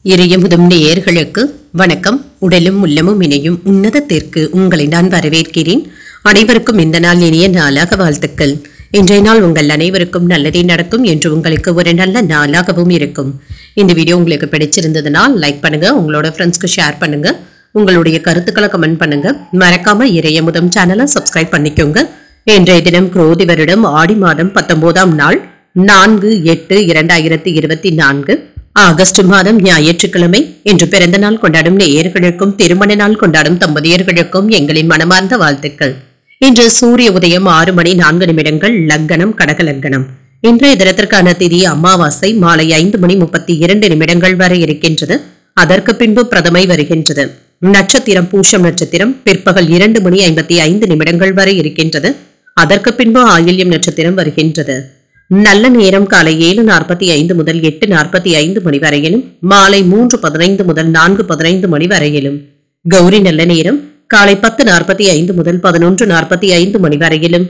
இறையமுதும் நேயர்களுக்கு வணக்கம். உடலும் உள்ளமும் இணையும் உன்னதத்திற்கு உங்களை நான் வரவேற்கிறேன். அனைவருக்கும் இந்த நாள் இனிய நாளாக வாழ்த்துக்கள். இன்றைய நாள் உங்கள் அனைவருக்கும் நல்லதே நடக்கும் என்று உங்களுக்கு ஒரு நல்ல நாளாகவும் இருக்கும். இந்த வீடியோ உங்களுக்கு பிடிச்சிருந்ததுனால் லைக் பண்ணுங்க, உங்களோட ஃப்ரெண்ட்ஸ்க்கு ஷேர் பண்ணுங்க, உங்களுடைய கருத்துக்களை கமெண்ட் பண்ணுங்க. மறக்காம இறையமுதும் சேனலை சப்ஸ்கிரைப் பண்ணிக்கோங்க. இன்றைய தினம் குரோதி வருடம் ஆடி மாதம் 19ஆம் நாள் 4/8/2024 ஆகஸ்ட் மாதம் ஞாயிற்றுக்கிழமை. இன்று பிறந்த நாள் கொண்டாடும் நேயர்களுக்கும் திருமண நாள் கொண்டாடும் தம்பதியர்களுக்கும் எங்களின் மனமார்ந்த வாழ்த்துக்கள். இன்று சூரிய உதயம் 6:04 லக்னம் கடக லக்னம். இன்றைய தினத்திற்கான திதி அமாவாசை மாலை 5:32 வரை இருக்கின்றது. அதற்கு பின்பு பிரதமை வருகின்றது. நட்சத்திரம் பூஷம் நட்சத்திரம் பிற்பகல் 2:55 வரை இருக்கின்றது. அதற்கு பின்பு ஆயில்யம் நட்சத்திரம் வருகின்றது. நல்ல நேரம் காலை 7:45 முதல் 8:45 மணி வரையிலும், மாலை 3:15 முதல் 4:15 மணி வரையிலும். கௌரி நல்ல நேரம் காலை 10:45 முதல் 11:45 மணி வரையிலும்,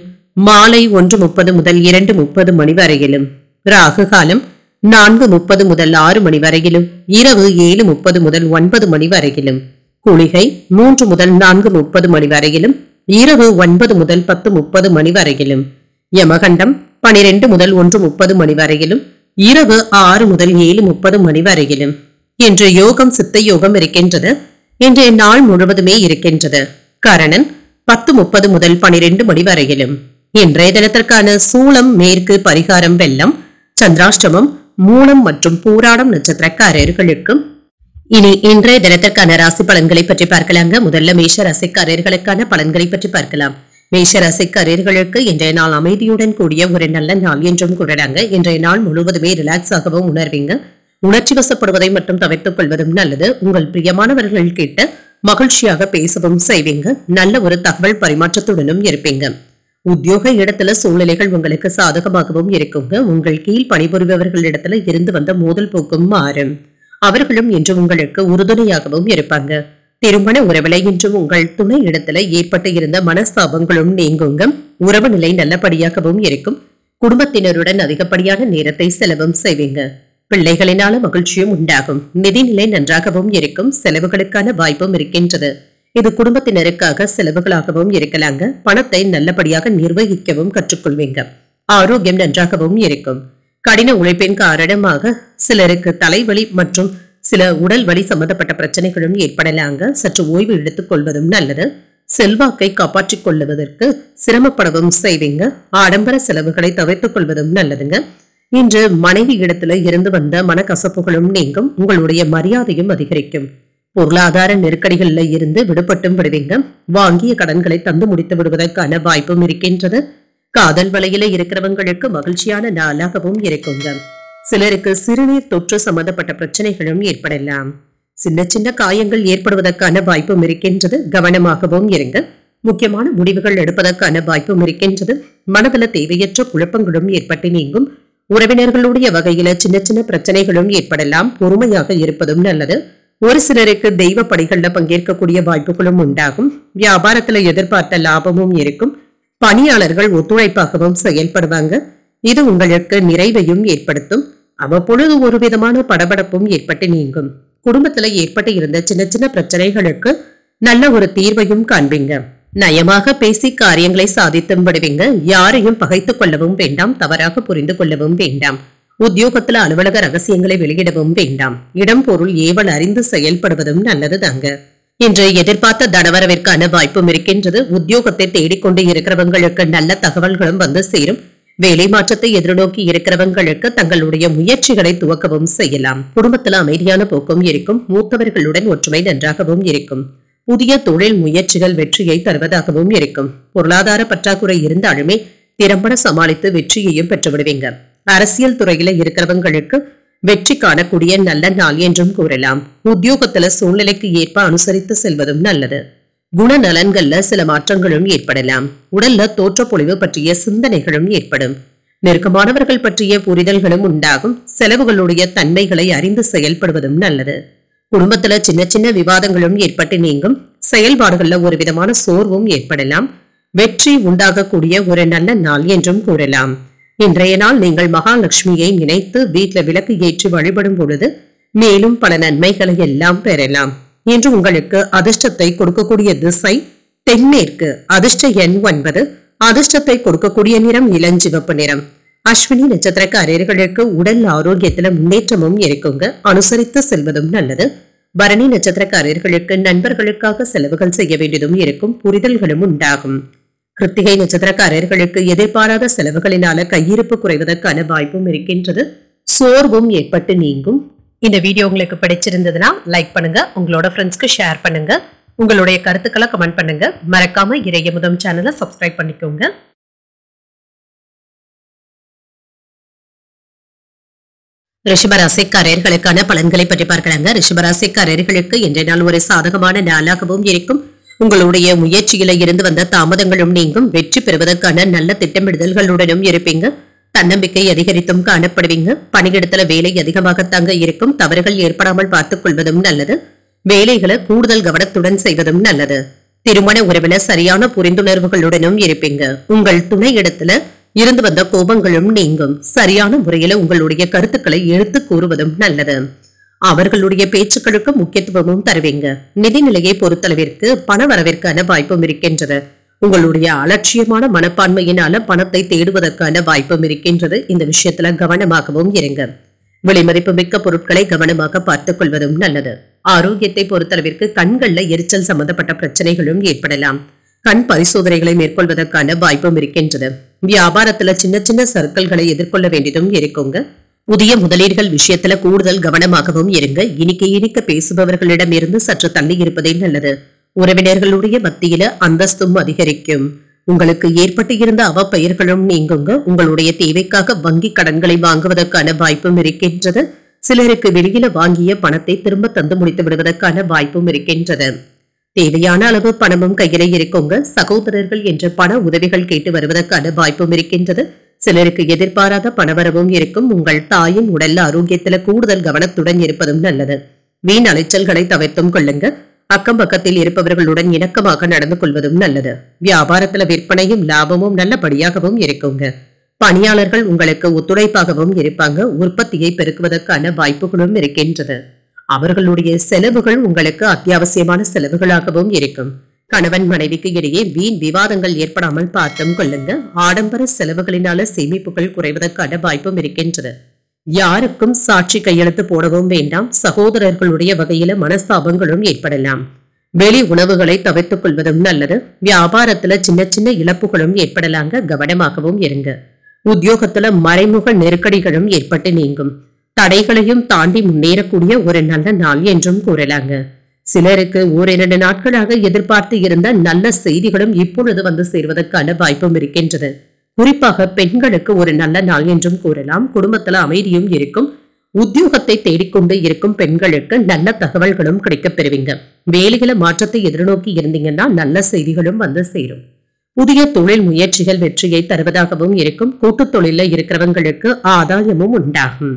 மாலை 1:30 முதல் 2:30 மணி வரையிலும். ராகு காலம் 4:30 முதல் 6 மணி வரையிலும், இரவு 7:30 முதல் 9 மணி வரையிலும். குளிகை 3 முதல் 4:30 மணி வரையிலும், இரவு 9 முதல் 10:30 மணி வரையிலும். யமகண்டம் 12 முதல் 1:30 மணி வரையிலும், இரவு 6 முதல் 7:30 மணி வரையிலும். இன்று யோகம் சித்த யோகம் இருக்கின்றது. இன்றைய நாள் முழுவதுமே இருக்கின்றது. கரணன் 10:30 முதல் 12 மணி வரையிலும். இன்றைய தினத்திற்கான சூலம் மேற்கு, பரிகாரம் வெள்ளம், சந்திராஷ்டமம் மூலம் மற்றும் பூராடம் நட்சத்திரக்காரர்களுக்கும். இனி இன்றைய தினத்திற்கான ராசி பலன்களை பற்றி பார்க்கலாங்க. முதல்ல மேஷ ராசிக்காரர்களுக்கான பலன்களை பற்றி பார்க்கலாம். மேஷ ராசிக்காரர்களுக்கு இன்றைய நாள் அமைதியுடன் கூடிய ஒரு நல்ல நாள் என்றும் கூறலாங்க. இன்றைய நாள் முழுவதுமே ரிலாக்ஸ் ஆகவும் உணர்வீங்க. உணர்ச்சி வசப்படுவதை மட்டும் தவிர்த்துக் கொள்வதும் நல்லது. உங்கள் பிரியமானவர்கள் கிட்ட மகிழ்ச்சியாக பேசவும் செய்வீங்க. நல்ல ஒரு தகவல் பரிமாற்றத்துடனும் இருப்பீங்க. உத்தியோக இடத்துல சூழ்நிலைகள் உங்களுக்கு சாதகமாகவும் இருக்குங்க. உங்கள் கீழ் பணிபுரிபவர்கள் இடத்துல இருந்து வந்த மோதல் போக்கும் மாறும். அவர்களும் இன்று உங்களுக்கு உறுதுணையாகவும் இருப்பாங்க. திருமண உறவிலை இன்று உங்கள் துணை இடத்துல ஏற்பட்டு இருந்த மனஸ்தாபங்களும் நீங்குங்க. உறவு நிலை நல்லபடியாகவும் இருக்கும். குடும்பத்தினருடன் அதிகப்படியான நேரத்தை செலவும் செய்வீங்க. பிள்ளைகளினால மகிழ்ச்சியும் உண்டாகும். நிதிநிலை நன்றாகவும் இருக்கும். செலவுகளுக்கான வாய்ப்பும் இருக்கின்றது. இது குடும்பத்தினருக்காக செலவுகளாகவும் இருக்கலாங்க. பணத்தை நல்லபடியாக நிர்வகிக்கவும் கற்றுக்கொள்வீங்க. ஆரோக்கியம் நன்றாகவும் இருக்கும். கடின உழைப்பின் காரணமாக சிலருக்கு தலைவலி மற்றும் சில உடல் வலி சம்பந்தப்பட்ட பிரச்சனைகளும் ஏற்படலாங்க. சற்று ஓய்வு எடுத்துக் கொள்வதும் நல்லது. செல்வாக்கை காப்பாற்றிக் கொள்வதற்கு சிரமப்படவும் செய்வீங்க. ஆடம்பர செலவுகளை தவிர்த்துக் கொள்வதும் நல்லதுங்க. இன்று மனைவி இடத்துல இருந்து வந்த மனக்கசப்புகளும் நீங்கும். உங்களுடைய மரியாதையும் அதிகரிக்கும். பொருளாதார நெருக்கடிகள்ல இருந்து விடுபட்டும் விடுவீங்க. வாங்கிய கடன்களை தந்து முடித்து விடுவதற்கான வாய்ப்பும் இருக்கின்றது. காதல் வலையில இருக்கிறவங்களுக்கு மகிழ்ச்சியான நாளாகவும் இருக்குங்க. சிலருக்கு சிறுநீர் தொற்று சம்பந்தப்பட்ட பிரச்சனைகளும் ஏற்படலாம். சின்ன சின்ன காயங்கள் ஏற்படுவதற்கான வாய்ப்பும் இருக்கின்றது. கவனமாகவும் இருங்க. முக்கியமான முடிவுகள் எடுப்பதற்கான வாய்ப்பும் இருக்கின்றது. மனதில தேவையற்ற குழப்பங்களும் ஏற்பட்டு நீங்கும். உறவினர்களுடைய வகையில சின்ன சின்ன பிரச்சனைகளும் ஏற்படலாம். பொறுமையாக இருப்பதும் நல்லது. ஒரு சிலருக்கு தெய்வ பணிகள்ல பங்கேற்கக்கூடிய வாய்ப்புகளும் உண்டாகும். வியாபாரத்துல எதிர்பார்த்த லாபமும் இருக்கும். பணியாளர்கள் ஒத்துழைப்பாகவும் செயல்படுவாங்க. இது உங்களுக்கு நிறைவையும் ஏற்படுத்தும். அவ்வப்பொழுது ஒரு விதமான படபடப்பும் ஏற்பட்டு நீங்கும். குடும்பத்துல ஏற்பட்டு இருந்த சின்ன சின்ன பிரச்சனைகளுக்கு நல்ல ஒரு தீர்வையும் காண்பீங்க. நயமாக பேசி காரியங்களை சாதித்தும் விடுவீங்க. யாரையும் பகைத்துக் கொள்ளவும் வேண்டாம். தவறாக புரிந்து கொள்ளவும் வேண்டாம். உத்தியோகத்துல அலுவலக ரகசியங்களை வெளியிடவும் வேண்டாம். இடம் பொருள் ஏவல் அறிந்து செயல்படுவதும் நல்லது தாங்க. இன்று எதிர்பார்த்த தனவரவிற்கான வாய்ப்பும் இருக்கின்றது. உத்தியோகத்தை தேடிக்கொண்டு இருக்கிறவங்களுக்கு நல்ல தகவல்களும் வந்து சேரும். வேலை மாற்றத்தை எதிர்நோக்கி இருக்கிறவங்களுக்கு தங்களுடைய முயற்சிகளை துவக்கவும் செய்யலாம். குடும்பத்தில் அமைதியான போக்கும் இருக்கும். மூத்தவர்களுடன் ஒற்றுமை நன்றாகவும் இருக்கும். புதிய தொழில் முயற்சிகள் வெற்றியை தருவதாகவும் இருக்கும். பொருளாதார பற்றாக்குறை இருந்தாலுமே திறம்பட சமாளித்து வெற்றியையும் பெற்றுவிடுவீங்க. அரசியல் துறையில இருக்கிறவங்களுக்கு வெற்றி காணக்கூடிய நல்ல நாள் என்றும் கூறலாம். உத்தியோகத்துல சூழ்நிலைக்கு ஏற்ப அனுசரித்து செல்வதும் நல்லது. குணநலன்கள்ல சில மாற்றங்களும் ஏற்படலாம். உடல்ல தோற்றப்பொழிவு பற்றிய சிந்தனைகளும் ஏற்படும். நெருக்கமானவர்கள் பற்றிய புரிதல்களும் உண்டாகும். செலவுகளுடைய தன்மைகளை அறிந்து செயல்படுவதும் நல்லது. குடும்பத்துல சின்ன சின்ன விவாதங்களும் ஏற்பட்டு நீங்கும். செயல்பாடுகள்ல ஒரு விதமான சோர்வும் ஏற்படலாம். வெற்றி உண்டாகக்கூடிய ஒரு நல்ல நாள் என்றும் கூறலாம். இன்றைய நாள் நீங்கள் மகாலட்சுமியை நினைத்து வீட்டில் விளக்கு ஏற்றி வழிபடும் பொழுது மேலும் பல நன்மைகளை எல்லாம் பெறலாம். இன்று உங்களுக்கு அதிர்ஷ்டத்தை கொடுக்கக்கூடிய திசை தென்மேற்கு. அதிர்ஷ்ட எண் 9. அதிர்ஷ்டத்தை கொடுக்கக்கூடிய நிறம் இளஞ்சிவப்பு நிறம். அஸ்வினி நட்சத்திரக்காரர்களுக்கு உடல் ஆரோக்கியத்துல முன்னேற்றமும் இருக்குங்க. அனுசரித்து செல்வதும் நல்லது. பரணி நட்சத்திரக்காரர்களுக்கு நண்பர்களுக்காக செலவுகள் செய்ய வேண்டியதும் இருக்கும். புரிதல்களும் உண்டாகும். கிருத்திகை நட்சத்திரக்காரர்களுக்கு எதிர்பாராத செலவுகளினால கையிருப்பு குறைவதற்கான வாய்ப்பும் இருக்கின்றது. சோர்வும் ஏற்பட்டு நீங்கும். இந்த வீடியோ உங்களுக்கு பிடிச்சிருந்ததுன்னா லைக் பண்ணுங்க, உங்களோட ஃப்ரெண்ட்ஸ்க்கு ஷேர் பண்ணுங்க, உங்களுடைய கருத்துக்களை கமெண்ட் பண்ணுங்க. மறக்காம இறையமுதம் சேனலை சப்ஸ்கிரைப் பண்ணிக்கோங்க. ரிஷபராசிக்காரர்களுக்கான பலன்களை பற்றி பார்க்கலாங்க. ரிஷபராசிக்காரர்களுக்கு இன்றைய நாள் ஒரு சாதகமான நாளாகவும் இருக்கும். உங்களுடைய முயற்சியில இருந்து வந்த தாமதங்களும் நீங்கும். வெற்றி பெறுவதற்கான நல்ல திட்டமிடுதல்களுடனும் இருப்பீங்க. தன்னம்பிக்கை அதிகரித்தும் காணப்படுவீங்க. பணியிடத்துல வேலை அதிகமாகத்தாங்க இருக்கும். தவறுகள் ஏற்படாமல் பார்த்துக் கொள்வதும் நல்லது. வேலைகளை கூடுதல் கவனத்துடன் செய்வதும் நல்லது. திருமண உறவுல சரியான புரிந்துணர்வுகளுடனும் இருப்பீங்க. உங்கள் துணை இடத்துல இருந்து வந்த கோபங்களும் நீங்கும். சரியான முறையில உங்களுடைய கருத்துக்களை எடுத்து கூறுவதும் நல்லது. அவர்களுடைய பேச்சுக்களுக்கு முக்கியத்துவமும் தருவீங்க. நிதிநிலையை பொறுத்தளவிற்கு பண வரவிற்கான வாய்ப்பும் இருக்கின்றது. உங்களுடைய அலட்சியமான மனப்பான்மையினால பணத்தை தேடுவதற்கான வாய்ப்பும் இருக்கின்றது. இந்த விஷயத்துல கவனமாகவும் இருங்க. விலைமதிப்பு மிக்க பொருட்களை கவனமாக பார்த்துக் கொள்வதும் நல்லது. ஆரோக்கியத்தை பொறுத்தளவிற்கு கண்கள்ல எரிச்சல் சம்பந்தப்பட்ட பிரச்சனைகளும் ஏற்படலாம். கண் பரிசோதனைகளை மேற்கொள்வதற்கான வாய்ப்பும் இருக்கின்றது. வியாபாரத்துல சின்ன சின்ன சர்க்கிள்களை எதிர்கொள்ள வேண்டியதும் இருக்குங்க. புதிய முதலீடுகள் விஷயத்துல கூடுதல் கவனமாகவும் இருங்க. இனிக்க இனிக்க பேசுபவர்களிடம் இருந்து சற்று தள்ளி இருப்பதே நல்லது. உறவினர்களுடைய மத்தியில அந்தஸ்தும் அதிகரிக்கும். உங்களுக்கு ஏற்பட்டு இருந்த அவப்பெயர்களும் நீங்குங்க. உங்களுடைய தேவைக்காக வங்கி கடன்களை வாங்குவதற்கான வாய்ப்பும் இருக்கின்றது. சிலருக்கு வெளியில வாங்கிய பணத்தை திரும்ப தந்து முடித்து விடுவதற்கான வாய்ப்பும் இருக்கின்றது. தேவையான அளவு பணமும் கையில இருக்குங்க. சகோதரர்கள் என்ற பண உதவிகள் கேட்டு வருவதற்கான வாய்ப்பும் இருக்கின்றது. சிலருக்கு எதிர்பாராத பணவரவும் இருக்கும். உங்கள் தாயின் உடல் ஆரோக்கியத்துல கூடுதல் கவனத்துடன் இருப்பதும் நல்லது. வீண் அலைச்சல்களை தவிர்த்தும் கொள்ளுங்க. அக்கம் பக்கத்தில் இருப்பவர்களுடன் இணக்கமாக நடந்து கொள்வதும் நல்லது. வியாபாரத்துல விற்பனையும் லாபமும் நல்லபடியாகவும் இருக்குங்க. பணியாளர்கள் உங்களுக்கு ஒத்துழைப்பாகவும் இருப்பாங்க. உற்பத்தியை பெருக்குவதற்கான வாய்ப்புகளும் இருக்கின்றது. அவர்களுடைய செலவுகள் உங்களுக்கு அத்தியாவசியமான செலவுகளாகவும் இருக்கும். கணவன் மனைவிக்கு இடையே வீண் விவாதங்கள் ஏற்படாமல் பார்த்தும் கொள்ளுங்க. ஆடம்பர செலவுகளினால சேமிப்புகள் குறைவதற்கான வாய்ப்பும் இருக்கின்றது. யாருக்கும் சாட்சி கையெழுத்து போடவும் வேண்டாம். சகோதரர்களுடைய வகையில மனஸ்தாபங்களும் ஏற்படலாம். வெளி உணவுகளை தவிர்த்துக் கொள்வதும் நல்லது. வியாபாரத்துல சின்ன சின்ன இழப்புகளும் ஏற்படலாங்க. கவனமாகவும் இருங்க. உத்தியோகத்துல மறைமுக நெருக்கடிகளும் ஏற்பட்டு நீங்கும். தடைகளையும் தாண்டி முன்னேறக்கூடிய ஒரு நல்ல நாள் என்றும் கூறலாங்க. சிலருக்கு 1-2 நாட்களாக எதிர்பார்த்து இருந்த நல்ல செய்திகளும் இப்பொழுது வந்து சேர்வதற்கான வாய்ப்பும் இருக்கின்றது. குறிப்பாக பெண்களுக்கு ஒரு நல்ல நாள் என்றும் கூறலாம். குடும்பத்துல அமைதியும் இருக்கும். உத்தியோகத்தை தேடிக்கொண்டு இருக்கும் பெண்களுக்கு நல்ல தகவல்களும் கிடைக்கப் பெறுவீங்க. வேலைகளை மாற்றத்தை எதிர்நோக்கி இருந்தீங்கன்னா நல்ல செய்திகளும் வந்து சேரும். புதிய தொழில் முயற்சிகள் வெற்றியை தருவதாகவும் இருக்கும். கூட்டுத் தொழில இருக்கிறவங்களுக்கு ஆதாயமும் உண்டாகும்.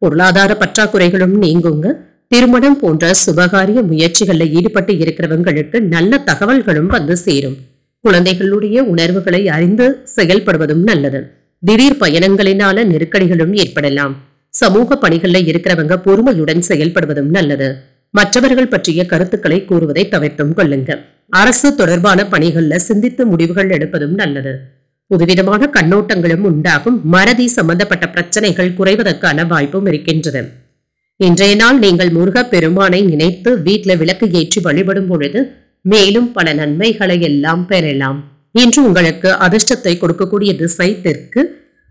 பொருளாதார பற்றாக்குறைகளும் நீங்குங்க. திருமணம் போன்ற சுபகாரிய முயற்சிகள்ல ஈடுபட்டு இருக்கிறவங்களுக்கு நல்ல தகவல்களும் வந்து சேரும். குழந்தைகளுடைய உணர்வுகளை அறிந்து செயல்படுவதும் நல்லது. திடீர் பயணங்களினால நெருக்கடிகளும் ஏற்படலாம். சமூக பணிகள்ல இருக்கிறவங்க பொறுமையுடன் செயல்படுவதும் நல்லது. மற்றவர்கள் பற்றிய கருத்துக்களை கூறுவதை தவிர்த்தும் கொள்ளுங்க. அரசு தொடர்பான பணிகள்ல சிந்தித்து முடிவுகள் எடுப்பதும் நல்லது. புதுவிதமான கண்ணோட்டங்களும் உண்டாகும். மறதி சம்பந்தப்பட்ட பிரச்சனைகள் குறைவதற்கான வாய்ப்பும் இருக்கின்றது. இன்றைய நாள் நீங்கள் முருக பெருமானை நினைத்து வீட்டில் விளக்கு ஏற்றி வழிபடும் பொழுது மேலும் பல நன்மைகளை எல்லாம் பெறலாம். இன்று உங்களுக்கு அதிர்ஷ்டத்தை கொடுக்கக்கூடிய திசை தெற்கு.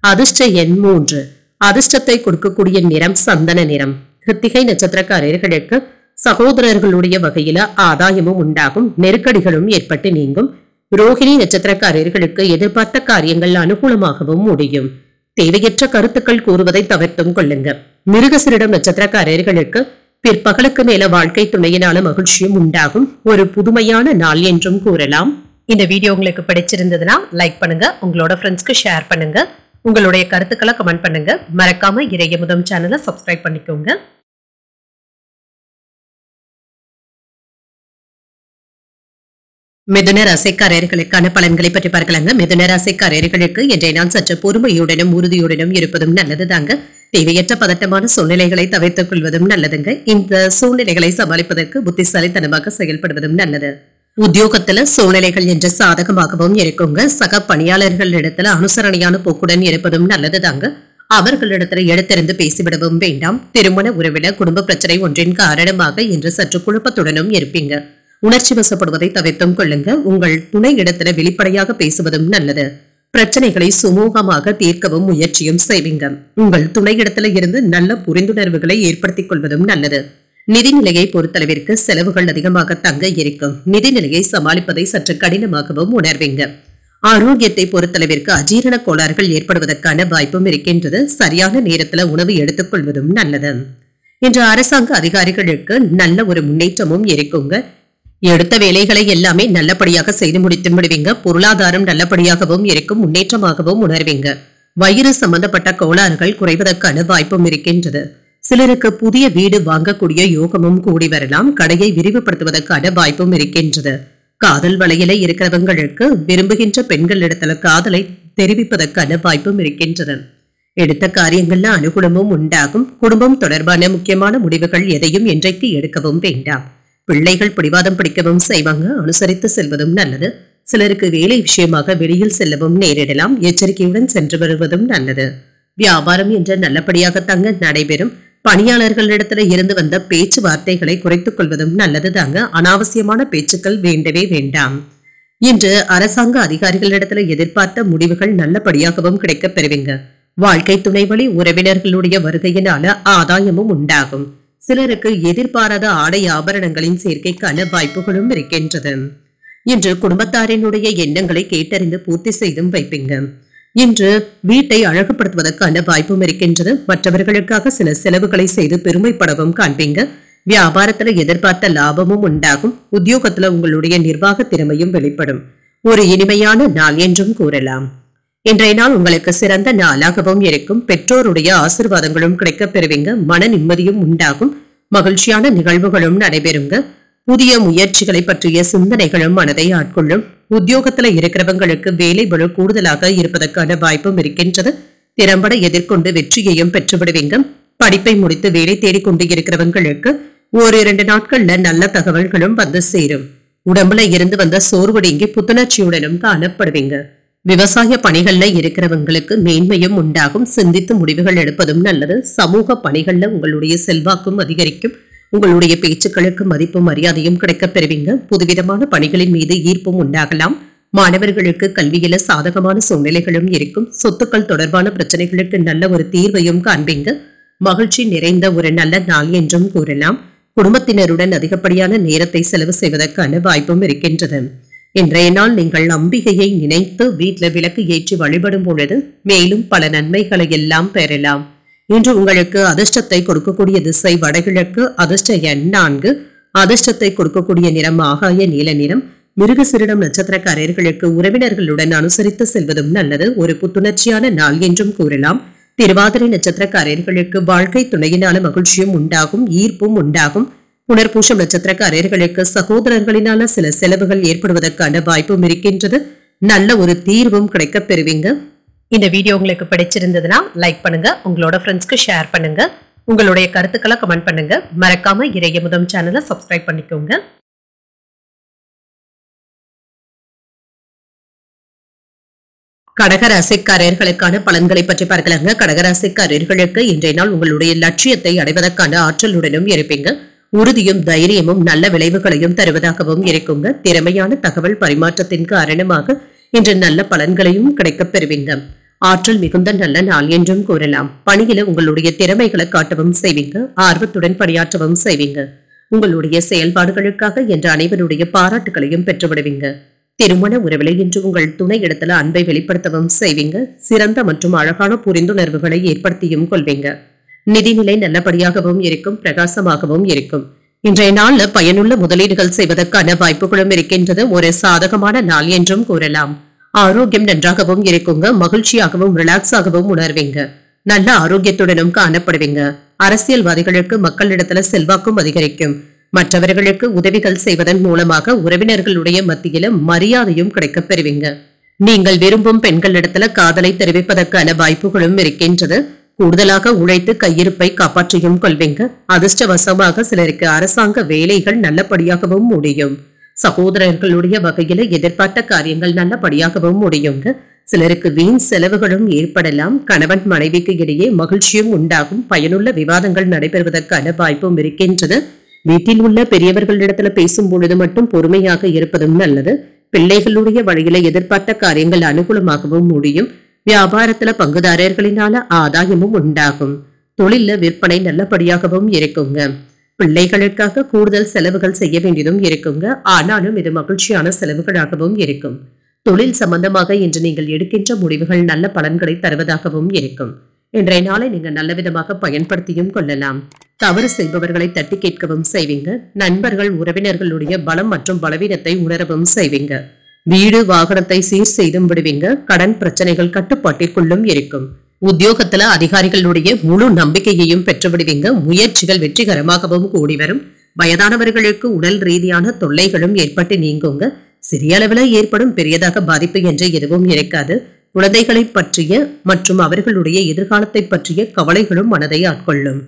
அதிர்ஷ்ட எண் 3. அதிர்ஷ்டத்தை கொடுக்கக்கூடிய நிறம் சந்தன நிறம். கிருத்திகை நட்சத்திரக்காரர்களுக்கு சகோதரர்களுடைய வகையில ஆதாயமும் உண்டாகும். நெருக்கடிகளும் ஏற்பட்டு நீங்கும். ரோஹிணி நட்சத்திரக்காரர்களுக்கு எதிர்பார்த்த காரியங்கள் அனுகூலமாகவும் முடியும். தேவையற்ற கருத்துக்கள் கூறுவதை தவிர்த்தும் கொள்ளுங்க. மிருகசீரிடம் நட்சத்திரக்காரர்களுக்கு பிற்பகலுக்கு மேல வாழ்க்கை துணையினால மகிழ்ச்சியும் உண்டாகும். ஒரு புதுமையான நாள் என்றும் கூறலாம். இந்த வீடியோ உங்களுக்கு பிடிச்சிருந்ததுன்னா லைக் பண்ணுங்க, உங்களோட ஃப்ரெண்ட்ஸ்க்கு ஷேர் பண்ணுங்க, உங்களுடைய கருத்துக்களை கமெண்ட் பண்ணுங்க. மறக்காம இறையமுதம் சேனலை சப்ஸ்கிரைப் பண்ணிக்கோங்க. மிதுன ராசிக்காரர்களுக்கான பலன்களை பற்றி பார்க்கலாங்க. மிதுன ராசிக்காரர்களுக்கு இன்றைய நாள் சற்று பொறுமையுடனும் உறுதியுடனும் இருப்பதும் நல்லதுதாங்க. தேவையற்ற பதட்டமான சூழ்நிலைகளை தவிர்த்துக் கொள்வதும் நல்லதுங்க. இந்த சூழ்நிலைகளை சமாளிப்பதற்கு புத்திசாலித்தனமாக செயல்படுவதும் நல்லது. உத்தியோகத்துல சூழ்நிலைகள் என்று சாதகமாகவும் இருக்குங்க. சக பணியாளர்கள் இடத்துல அனுசரணையான போக்குடன் இருப்பதும் நல்லதுதாங்க. அவர்களிடத்துல எடுத்தறிந்து பேசிவிடவும் வேண்டாம். திருமண உறவில குடும்ப பிரச்சனை ஒன்றின் காரணமாக இன்று சற்று குழப்பத்துடனும் இருப்பீங்க. உணர்ச்சி வசப்படுவதை தவிர்த்தும் கொள்ளுங்க. உங்கள் துணை இடத்துல வெளிப்படையாக பேசுவதும் நல்லது. பிரச்சனைகளை சுமூகமாக தீர்க்கவும் முயற்சியும் செய்வீங்க. உங்கள் துணை இடத்துல இருந்து நல்ல புரிந்துணர்வுகளை ஏற்படுத்திக் கொள்வதும் நல்லது. நிதிநிலையை பொறுத்தளவிற்கு செலவுகள் அதிகமாக தங்க இருக்கும். நிதிநிலையை சமாளிப்பதை சற்று கடினமாகவும் உணர்வீங்க. ஆரோக்கியத்தை பொறுத்தளவிற்கு அஜீரண கோளாறுகள் ஏற்படுவதற்கான வாய்ப்பும் இருக்கின்றது. சரியான நேரத்துல உணவு எடுத்துக் கொள்வதும் நல்லது. இன்று அரசாங்க அதிகாரிகளுக்கு நல்ல ஒரு முன்னேற்றமும் இருக்குங்க. எடுத்த வேலைகளை எல்லாமே நல்லபடியாக செய்து முடித்து விடுவீங்க. பொருளாதாரம் நல்லபடியாகவும் இருக்கும். முன்னேற்றமாகவும் உணர்வீங்க. வயிறு சம்பந்தப்பட்ட கோளாறுகள் குறைவதற்கான வாய்ப்பும் இருக்கின்றது. சிலருக்கு புதிய வீடு வாங்கக்கூடிய யோகமும் கூடி வரலாம். கடையை விரிவுபடுத்துவதற்கான வாய்ப்பும் இருக்கின்றது. காதல் வலையில இருக்கிறவங்களுக்கு விரும்புகின்ற பெண்களிடத்துல காதலை தெரிவிப்பதற்கான வாய்ப்பும் இருக்கின்றது. எடுத்த காரியங்கள்ல அனுகூலமும் உண்டாகும். குடும்பம் தொடர்பான முக்கியமான முடிவுகள் எதையும் இன்றைக்கு எடுக்கவும் வேண்டாம். பிள்ளைகள் பிடிவாதம் பிடிக்கவும் செய்வாங்க. அனுசரித்து செல்வதும் நல்லது. சிலருக்கு வேலை விஷயமாக வெளியில் செல்லவும் நேரிடலாம். எச்சரிக்கையுடன் சென்று வருவதும் நல்லது. வியாபாரம் என்ற நல்லபடியாக தங்க நடைபெறும். பணியாளர்களிடத்துல இருந்து வந்த பேச்சுவார்த்தைகளை குறைத்துக் கொள்வதும் நல்லது தாங்க. அனாவசியமான பேச்சுக்கள் வேண்டவே வேண்டாம். இன்று அரசாங்க அதிகாரிகளிடத்துல எதிர்பார்த்த முடிவுகள் நல்லபடியாகவும் கிடைக்கப் பெறுவீங்க. வாழ்க்கை துணை வழி உறவினர்களுடைய வருகையினால ஆதாயமும் உண்டாகும். சிலருக்கு எதிர்பாராத ஆடை ஆபரணங்களின் சேர்க்கைக்கான வாய்ப்புகளும் இருக்கின்றது. இன்று குடும்பத்தாரினுடைய எண்ணங்களை கேட்டறிந்து பூர்த்தி செய்தும் வைப்பீங்க. இன்று வீட்டை அழகுபடுத்துவதற்கான வாய்ப்பும் இருக்கின்றது. மற்றவர்களுக்காக சில செலவுகளை செய்து பெருமைப்படவும் காண்பீங்க. வியாபாரத்துல எதிர்பார்த்த லாபமும் உண்டாகும். உத்தியோகத்துல உங்களுடைய நிர்வாக திறமையும் வெளிப்படும். ஒரு இனிமையான நாள் என்றும் கூறலாம். இன்றைய நாள் உங்களுக்கு சிறந்த நாளாகவும் இருக்கும். பெற்றோருடைய ஆசீர்வாதங்களும் கிடைக்கப் பெறுவீங்க. மன நிம்மதியும் உண்டாகும். மகிழ்ச்சியான நிகழ்வுகளும் நடைபெறுங்க. புதிய முயற்சிகளை பற்றிய சிந்தனைகளும் மனதை ஆட்கொள்ளும். உத்தியோகத்துல இருக்கிறவங்களுக்கு வேலை பளு கூடுதலாக இருப்பதற்கான வாய்ப்பும் இருக்கின்றது. திறம்பட எதிர்கொண்டு வெற்றியையும் பெற்றுவிடுவீங்க. படிப்பை முடித்து வேலை தேடிக்கொண்டு இருக்கிறவங்களுக்கு ஓரிரண்டு நாட்கள்ல நல்ல தகவல்களும் வந்து சேரும். உடம்புல இருந்து வந்த சோர்வடங்கி புத்துணர்ச்சியுடனும் காணப்படுவீங்க. விவசாய பணிகள்ல இருக்கிறவங்களுக்கு மேன்மையும் உண்டாகும். சிந்தித்து முடிவுகள் எடுப்பதும் நல்லது. சமூக பணிகள்ல உங்களுடைய செல்வாக்கும் அதிகரிக்கும். உங்களுடைய பேச்சுக்களுக்கு மதிப்பும் மரியாதையும் கிடைக்கப் பெறுவீங்க. புதுவிதமான பணிகளின் மீது ஈர்ப்பும் உண்டாகலாம். மாணவர்களுக்கு கல்வியில சாதகமான சூழ்நிலைகளும் இருக்கும். சொத்துக்கள் தொடர்பான பிரச்சனைகளுக்கு நல்ல ஒரு தீர்வையும் காண்பீங்க. மகிழ்ச்சி நிறைந்த ஒரு நல்ல நாள் என்றும் கூறலாம். குடும்பத்தினருடன் அதிகப்படியான நேரத்தை செலவு செய்வதற்கான வாய்ப்பும் இருக்கின்றது. இன்றைய நாள் நீங்கள் அம்பிகையை நினைத்து வீட்டுல விளக்கு ஏற்றி வழிபடும் பொழுது மேலும் பல நன்மைகளை எல்லாம் பெறலாம். இன்று உங்களுக்கு அதிர்ஷ்டத்தை கொடுக்கக்கூடிய திசை வடகிழக்கு. அதிர்ஷ்ட எண் 4. அதிர்ஷ்டத்தை கொடுக்கக்கூடிய நிறம் ஆகாய நீல நிறம். மிருகசீரிடம் நட்சத்திரக்காரர்களுக்கு உறவினர்களுடன் அனுசரித்து செல்வதும் நல்லது. ஒரு புத்துணர்ச்சியான நாள் என்றும் கூறலாம். திருவாதிரை நட்சத்திரக்காரர்களுக்கு வாழ்க்கை துணையினால மகிழ்ச்சியும் உண்டாகும். ஈர்ப்பும் உண்டாகும். புனர்பூசம் நட்சத்திரக்காரர்களுக்கு சகோதரர்களினால சில செலவுகள் ஏற்படுவதற்கான வாய்ப்பும் இருக்கின்றது. நல்ல ஒரு தீர்வும் கிடைக்கப் பெறுவீங்க. இந்த வீடியோ உங்களுக்கு பிடிச்சிருந்ததுன்னா லைக் பண்ணுங்க. உங்களோட ஃப்ரெண்ட்ஸ்க்கு ஷேர் பண்ணுங்க. உங்களுடைய கருத்துக்களை கமெண்ட் பண்ணுங்க. மறக்காம இறையமுதம் சேனலை சப்ஸ்கிரைப் பண்ணிக்கோங்க. கடகராசிக்காரர்களுக்கான பலன்களை பற்றி பார்க்கலாங்க. கடகராசிக்காரர்களுக்கு இன்றைய நாள் உங்களுடைய லட்சியத்தை அடைவதற்கான ஆற்றலுடனும் இருப்பீங்க. உறுதியும் தைரியமும் நல்ல விளைவுகளையும் தருவதாகவும் இருக்குங்க. திறமையான தகவல் பரிமாற்றத்தின் காரணமாக இன்று நல்ல பலன்களையும் கிடைக்கப் பெறுவீங்க. ஆற்றல் மிகுந்த நல்ல நாள் என்றும் கூறலாம். பணியில உங்களுடைய திறமைகளை காட்டவும் செய்வீங்க. ஆர்வத்துடன் பணியாற்றவும் செய்வீங்க. உங்களுடைய செயல்பாடுகளுக்காக என்ற அனைவருடைய பாராட்டுகளையும் பெற்றுவிடுவீங்க. திருமண உறவிலை இன்று உங்கள் துணை இடத்துல அன்பை வெளிப்படுத்தவும் செய்வீங்க. சிறந்த மற்றும் அழகான புரிந்துணர்வுகளை ஏற்படுத்தியும் கொள்வீங்க. நிதிநிலை நல்லபடியாகவும் இருக்கும். பிரகாசமாகவும் இருக்கும். இன்றைய நாள்ல பயனுள்ள முதலீடுகள் செய்வதற்கான வாய்ப்புகளும் இருக்கின்றது. ஒரு சாதகமான நாள் என்றும் கூறலாம். ஆரோக்கியம் நன்றாகவும் இருக்குங்க. மகிழ்ச்சியாகவும் ரிலாக்ஸாகவும் உணர்வீங்க. நல்ல ஆரோக்கியத்துடனும் காணப்படுவீங்க. அரசியல்வாதிகளுக்கு மக்களிடத்துல செல்வாக்கும் அதிகரிக்கும். மற்றவர்களுக்கு உதவிகள் செய்வதன் மூலமாக உறவினர்களுடைய மத்தியில மரியாதையும் கிடைக்கப் பெறுவீங்க. நீங்கள் விரும்பும் பெண்களிடத்துல காதலை தெரிவிப்பதற்கான வாய்ப்புகளும் இருக்கின்றது. கூடுதலாக உழைத்து கையிருப்பை காப்பாற்றியும் கொள்வீங்க. அதிர்ஷ்டவசமாக சிலருக்கு அரசாங்க வேலைகள் நல்லபடியாகவும் முடியும். சகோதரர்களுடைய வகையில எதிர்பார்த்த காரியங்கள் நல்லபடியாகவும் முடியுங்க. சிலருக்கு வீண் செலவுகளும் ஏற்படலாம். கணவன் மனைவிக்கு இடையே மகிழ்ச்சியும் உண்டாகும். பயனுள்ள விவாதங்கள் நடைபெறுவதற்கான வாய்ப்பும் இருக்கின்றது. வீட்டில் உள்ள பெரியவர்களிடத்துல பேசும் பொழுது மட்டும் பொறுமையாக இருப்பதும் நல்லது. பிள்ளைகளுடைய வழியில எதிர்பார்த்த காரியங்கள் அனுகூலமாகவும் முடியும். வியாபாரத்துல பங்குதாரர்களினால ஆதாயமும் உண்டாகும். தொழில விற்பனை நல்லபடியாகவும் இருக்குங்க. பிள்ளைகளுக்காக கூடுதல் செலவுகள் செய்ய வேண்டியதும் இருக்குங்க. ஆனாலும் இது மகிழ்ச்சியான செலவுகளாகவும் இருக்கும். தொழில் சம்பந்தமாக இன்று நீங்கள் எடுக்கின்ற முடிவுகள் நல்ல பலன்களை தருவதாகவும் இருக்கும். இன்றைய நாளை நீங்க நல்ல விதமாக பயன்படுத்தியும் கொள்ளலாம். தவறு செய்பவர்களை தட்டி கேட்கவும் செய்வீங்க. நண்பர்கள் உறவினர்களுடைய பலம் மற்றும் பலவீனத்தை உணரவும் செய்வீங்க. வீடு வாகனத்தை சீர் செய்தும் விடுவீங்க. கடன் பிரச்சனைகள் கட்டுப்பாட்டிற்குள்ளும் இருக்கும். உத்தியோகத்துல அதிகாரிகளுடைய முழு நம்பிக்கையையும் பெற்று விடுவீங்க. முயற்சிகள் வெற்றிகரமாகவும் கூடி வரும். வயதானவர்களுக்கு உடல் ரீதியான தொல்லைகளும் ஏற்பட்டு நீங்குங்க. சிறிய அளவில் ஏற்படும் பெரியதாக பாதிப்பு என்று எதுவும் இருக்காது. குழந்தைகளை பற்றிய மற்றும் அவர்களுடைய எதிர்காலத்தை பற்றிய கவலைகளும் மனதை ஆட்கொள்ளும்.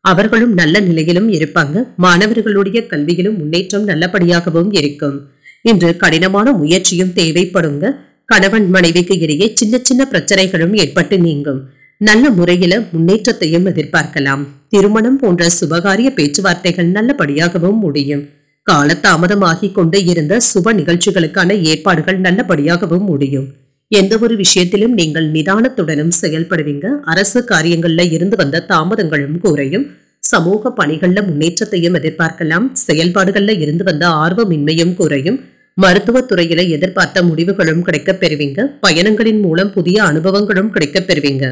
அவர்களும் நல்ல நிலையிலும் இருப்பாங்க. மாணவர்களுடைய கல்வியிலும் முன்னேற்றம் நல்லபடியாகவும் இருக்கும். இன்று கடினமான முயற்சியும் தேவைப்படுங்க. கணவன் மனைவிக்கு இடையே சின்ன சின்ன பிரச்சனைகளும் ஏற்பட்டு நீங்கும். நல்ல முறையில முன்னேற்றத்தையும் எதிர்பார்க்கலாம். திருமணம் போன்ற சுபகாரிய பேச்சுவார்த்தைகள் நல்லபடியாகவும் முடியும். காலதாமதமாகி கொண்டு இருந்த சுப நிகழ்ச்சிகளுக்கான ஏற்பாடுகள் நல்லபடியாகவும் முடியும். எந்த ஒரு விஷயத்திலும் நீங்கள் நிதானத்துடனும் செயல்படுவீங்க. அரசு காரியங்கள்ல இருந்து வந்த தாமதங்களும் குறையும். சமூக பணிகள்ல முன்னேற்றத்தையும் எதிர்பார்க்கலாம். செயல்பாடுகள்ல இருந்து வந்த ஆர்வமின்மையும் குறையும். மருத்துவத்துறையில எதிர்பார்த்த முடிவுகளும் கிடைக்கப் பெறுவீங்க. பயணங்களின் மூலம் புதிய அனுபவங்களும் கிடைக்கப் பெறுவீங்க.